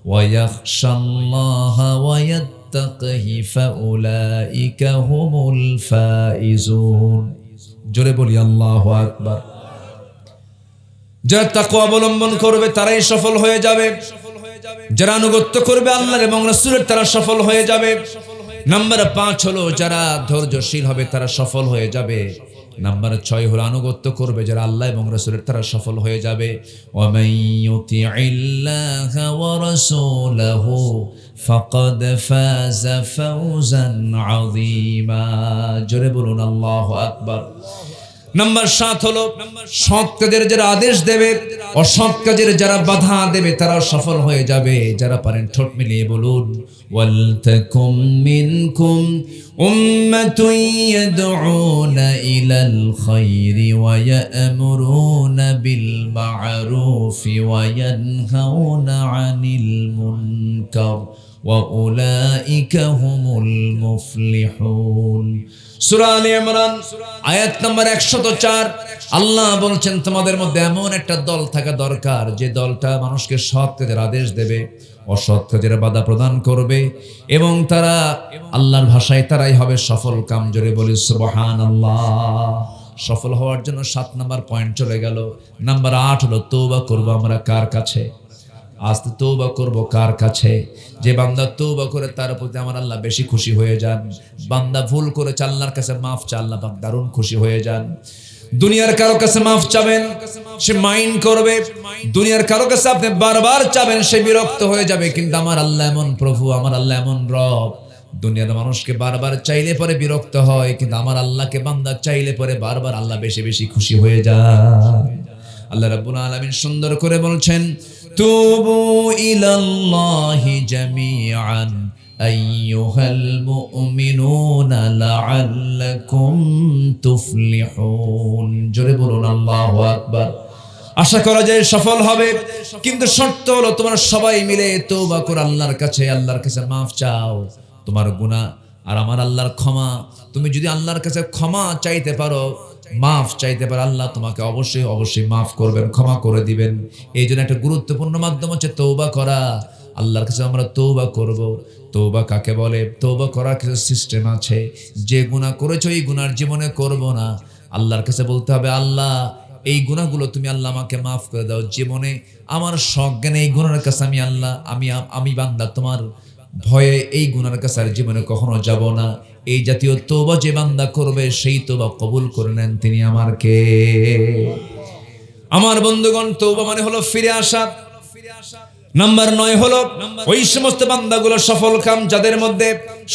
ওয়া ইয়াখশাল্লাহা ওয়া ইয়াত্তাকিহি ফাউলাইকা হুমুল ফাইজুন। জোরে বলি আল্লাহু আকবার। যারা তাকওয়া অবলম্বন করবে তারাই সফল হয়ে যাবে। যারা আনুগত্য করবে আল্লাহর এবং রাসূলের তারা সফল হয়ে যাবে। নাম্বার 5 হলো যারা ধৈর্যশীল হবে তারা সফল হয়ে যাবে। নাম্বার 6 হলো আনুগত্য করবে যারা আল্লাহ এবং রাসূলের তারা সফল হয়ে যাবে। ওয়া মাইয়ুতিইল্লাহা ওয়া রাসূলাহু ফাকাদ ফাযা ফাওজান আযীমা। জোরে বলুন আল্লাহু আকবার। নাম্বার 7 হলো সৎ কাজের যারা আদেশ দেবে, অসৎ কাজের যারা বাধা দেবে তারা সফল হয়ে যাবে। যারা পারেন ঠোঁট মিলিয়ে বলুন ওয়াল তাকুম মিনকুম উম্মাতুন ইয়াদউনা ইলাল খায়রি ওয়া ইয়া'মুরুনা বিল মা'রুফি ওয়া ইয়ানহাউনা আনিল মুনকার ওয়া উলাইকা হুমুল মুফলিহুন। সূরা আলে ইমরান আয়াত নাম্বার 104। আল্লাহ বলছেন তোমাদের মধ্যে এমন একটা দল থাকা দরকার যে দলটা মানুষকে সৎ কাজের আদেশ দেবে, অসৎ কাজের বাধা প্রদান করবে এবং তারা আল্লাহর ভাষায় তারাই হবে সফল কাম। জোরে বলি সুবহানাল্লাহ। সফল হওয়ার জন্য 7 নাম্বার পয়েন্ট চলে গেল। নাম্বার 8 হলো তওবা করব আমরা কার কাছে? আজ তো তওবা করব কার কাছে? যে বান্দা তওবা করে তার প্রতি আমার আল্লাহ বেশি খুশি হয়ে যান। বান্দা ভুল করে আল্লাহর কাছে মাফ চা, আল্লাহ পাক দারুণ খুশি হয়ে যান। দুনিয়ার কারো কাছে মাফ চাবেন সে মাইন্ড করবে, দুনিয়ার কারো কাছে আপনি বারবার চাবেন সে বিরক্ত হয়ে যাবে। কিন্তু আমার আল্লাহ এমন প্রভু, আমার আল্লাহ এমন রব, দুনিয়ার মানুষকে বারবার চাইলে পরে বিরক্ত হয়, কিন্তু আমার আল্লাহকে বান্দা চাইলে পরে বারবার আল্লাহ বেশি বেশি খুশি হয়ে যায়। আল্লাহ রাব্বুল আলামিন সুন্দর করে বলছেন তুবু ইলাল্লাহি জামিআন আইয়ুহাল মুমিনুনা লাআল্লাকুম তুফলিহুন। জোরে বলুন আল্লাহু আকবার। আশা করা যায় সফল হবে, কিন্তু শর্ত হলো তোমরা সবাই মিলে তওবা করে আল্লাহর কাছে মাফ চাও। তোমার গুনাহ আর আমার আল্লাহর ক্ষমা, তুমি যদি আল্লাহর কাছে ক্ষমা চাইতে পারো মাফ চাইতে পারে, আল্লাহ তোমাকে অবশ্যই অবশ্যই মাফ করবেন, ক্ষমা করে দিবেন। এই জন্য একটা গুরুত্বপূর্ণ মাধ্যম হচ্ছে তওবা করা। আল্লাহর কাছে আমরা তওবা করব। তওবা কাকে বলে? তওবা করার কিছু সিস্টেম আছে। যে গুনাহ করেছো এই গুনার জীবনে করব না, আল্লাহর কাছে বলতে হবে, আল্লাহ এই গুনাহগুলো তুমি আল্লাহ আমাকে মাফ করে দাও। জীবনে আমার সজ্ঞানে এই গুনার কাছে আমি আল্লাহ আমি বান্দা তোমার ভয়ে এই গুনার কাছে আর জীবনে কখনো যাব না। এই জাতীয় তওবা যে বান্দা করবে সেই তওবা কবুল করে নেন তিনি আমার কে? আমার বন্ধুগণ, তওবা মানে হলো ফিরে আসা। নাম্বার 9 হলো ওই সমস্ত বান্দাগুলো সফল কাম যাদের মধ্যে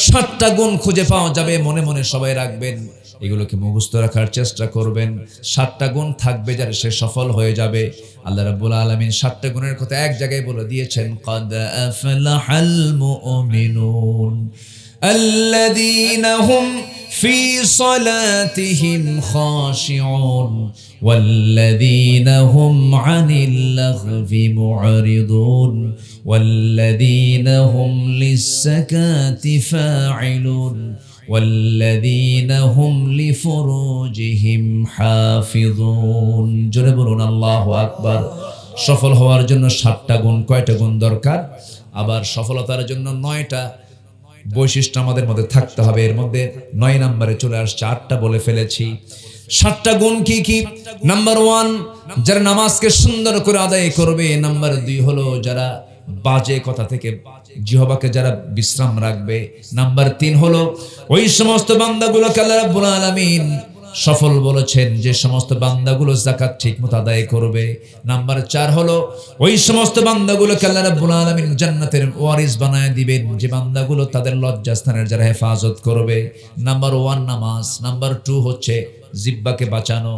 7টা গুণ খুঁজে পাওয়া যাবে। মনে মনে সবাই রাখবেন, এগুলোকে মুখস্থ রাখার চেষ্টা করবেন। 7টা গুণ থাকবে যার সে সফল হয়ে যাবে। আল্লাহ রাব্বুল আলামিন 7টা গুণের কথা এক জায়গায় বলে দিয়েছেন, قد أفلح المؤمنون الذين هم في صلاتهم خاشعون والذين هم عن اللغو معرضون والذين هم للزكاة فاعلون والذين هم لفروجهم حافظون। জোরে বলুন আল্লাহু আকবার। সফল হওয়ার জন্য 7টা গুণ, কয়টা গুণ দরকার? আবার সফলতার জন্য 9টা বৈশিষ্ট্য আমাদের মধ্যে থাকতে হবে। এর মধ্যে 9 নম্বরে চলে আসছে, 8টা বলে ফেলেছি। 7টা গুণ কি কি? নাম্বার 1, যারা নামাজকে সুন্দর করে আদায় করবে। নাম্বার 2 হলো যারা বাজে কথা থেকে জিহ্বাকে যারা বিশ্রাম রাখবে। নাম্বার 3 হলো ওই সমস্ত বান্দাগুলোকে আল্লাহ রাব্বুল আলামিন সফল বলেছেন যে সমস্ত বান্দাগুলো যাকাত ঠিকমতো আদায় করবে। নাম্বার 4 হলো ওই সমস্ত বান্দাগুলোকে আল্লাহ রাব্বুল আলামিন জান্নাতের ওয়ারিস বানায় দিবেন যে বান্দাগুলো তাদের লজ্জাস্থানের যারা হেফাজত করবে। নাম্বার 1 নামাজ। নাম্বার 2 হচ্ছে জিহ্বাকে বাঁচানো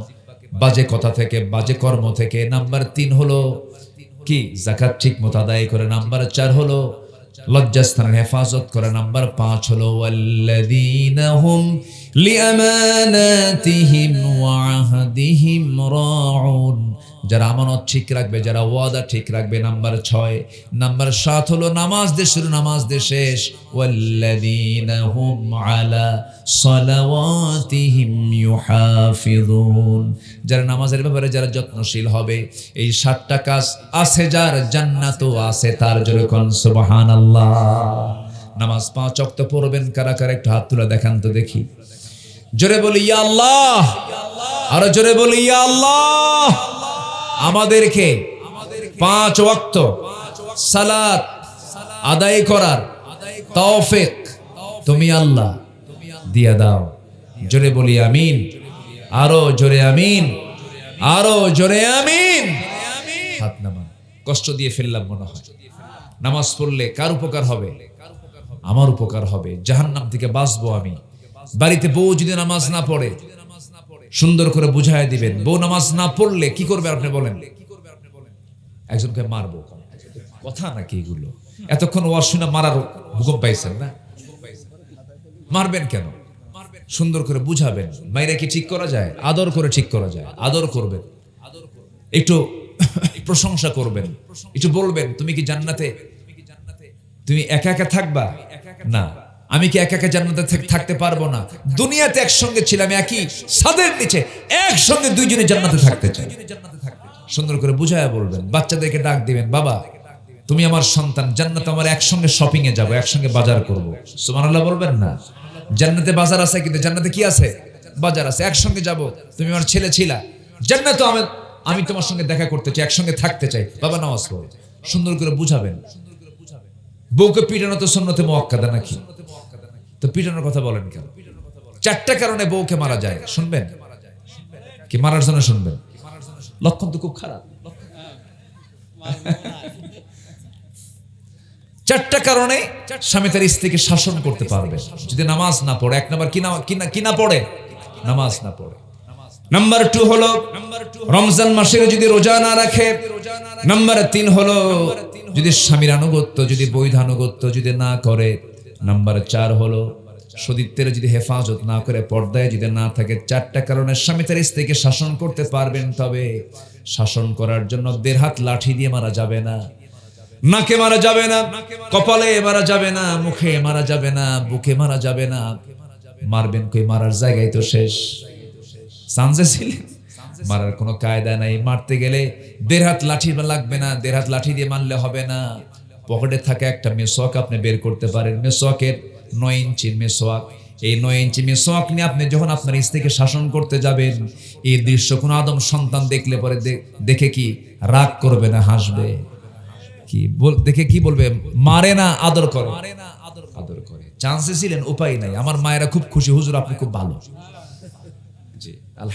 বাজে কথা থেকে, বাজে কর্ম থেকে। নাম্বার 3 হলো কি? যাকাত ঠিকমতো আদায় করে। নাম্বার 4 হলো লজ্জাস্থানের হেফাজত করে। নাম্বার 5 হলো ওয়াল্লাযীনা হুম লিআমানাতিহিম ওয়া আহদিহিম রাউন, যারা আমানত ঠিক রাখবে, যারা ওয়াদা ঠিক রাখবে। নাম্বার 6। নাম্বার 7 হলো নামাজ দিয়ে শুরু, নামাজ দিয়ে শেষ। ওয়াল্লাযীনা হুম আলা সালাওয়াতিহিম ইউহাফিযুন, যারা নামাজের ব্যাপারে যারা যত্নশীল হবে। এই 7টা কাজ আছে যার, জান্নাতও আছে তার। জোরে কোন সুবহানাল্লাহ। নামাজ 5 ওয়াক্ত পড়বেন কারা কারা? একটু হাত তুলে দেখান তো দেখি। জোরে বলি ইয়া আল্লাহ, আরো জোরে বলি ইয়া আল্লাহ। আমাদেরকে 5 ওয়াক্ত সালাত আদায় করার তৌফিক তুমি আল্লাহ দিয়া দাও। জোরে বলি আমিন, আরো জোরে আমিন, আরো জোরে আমিন। হাত নামান। কষ্ট দিয়ে ফেললাম মনে হয়। নামাজ পড়লে কার উপকার হবে? আমার উপকার হবে। জাহান্নাম থেকে বাঁচবো আমি। বাড়িতে বউ যদি নামাজ না পড়ে সুন্দর করে বুঝায় দিবেন। বউ নামাজ না পড়লে কি করবে আপনি বলেন? একজনকে মারবো। কথা নাকি এগুলো? এতক্ষণ ওয়াজ শুনে মারার হুকুম পাইছেন না? মারবেন কেন? সুন্দর করে বুঝাবেন। মাইরা কি ঠিক করা যায়? আদর করে ঠিক করা যায়। আদর করবেন, একটু প্রশংসা করবেন, একটু বলবেন তুমি কি জান্নাতে তুমি একা একা থাকবা না? আমি কি একা একা জান্নাতে থাকতে পারবো না? দুনিয়াতে একসঙ্গে ছিলাম, একই ছাদের নিচে একসঙ্গে দুইজনে জান্নাতে থাকতে চাই। সুন্দর করে বুঝায়া বলবেন। বাচ্চাদেরকে ডাক দিবেন, বাবা তুমি আমার সন্তান, জান্নাতে আমরা একসঙ্গে শপিং এ যাবো, একসঙ্গে বাজার করব। সুবহানাল্লাহ বলবেন না? জান্নাতে বাজার আছে, কিন্তু জান্নাতে কি আছে? বাজার আছে। একসঙ্গে যাব, তুমি আমার ছেলে ছিলা, জান্নাতে আমি তোমার সঙ্গে দেখা করতে চাই, একসঙ্গে থাকতে চাই। বাবা নামাজ পড়ো। সুন্দর করে বুঝাবেন। বউকে পিটানো তো সুন্নতে মুআক্কাদা নাকি? তো পিটানোর কথা বলেন কেন? 4টা কারণে বউকে মারা যায়, শুনবেন কি? মারার জন্য শুনবেন। লক্ষণ তো খুব খারাপ। 4টা কারণে স্বামী তার স্ত্রীকে শাসন করতে পারবে যদি নামাজ না পড়ে। 1 নাম্বার কি না পড়ে? নামাজ না পড়ে। নাম্বার 2 হলো রমজান মাসের যদি রোজা না রাখে। নাম্বার 3 হলো যদি স্বামীর আনুগত্য, যদি বৈধ আনুগত্য যদি না করে। নাম্বার 4 হলো সতীত্বের যদি হেফাজত না করে, পর্দায় যদি না থাকে। 4টা কারণে স্বামী তার স্ত্রীকে শাসন করতে পারবেন। তবে শাসন করার জন্য 1.5 হাত লাঠি দিয়ে মারা যাবে না, নাকে মারা যাবে না, কপালে মারা যাবে না, মুখে মারা যাবে না, বুকে মারা যাবে না। মারবেন কই? মারার জায়গায় তো শেষ। চান্সে ছিলেন, মারার কোনো কায়দা নাই। মারতে গেলে 1.5 হাত লাঠি লাগবে না, 1.5 হাত লাঠি দিয়ে মারলে হবে না। পকেটে থাকা একটা মেসওয়াক আপনি বের করতে পারেন, মেসওয়াকের 9 ইঞ্চির মেসওয়াক। এই 9 ইঞ্চি মেসওয়াক নিয়ে আপনি যখন আপনার স্ত্রীকে শাসন করতে যাবেন, এই দৃশ্য কোন আদম সন্তান দেখলে পরে দেখে কি রাগ করবে না হাসবে? কি দেখে কি বলবে? মারে না, আদর করে, আদর করে। চান্সে ছিলেন, উপায় নাই। আমার মায়েরা খুব খুশি, হুজুর আপনি খুব ভালো। জি।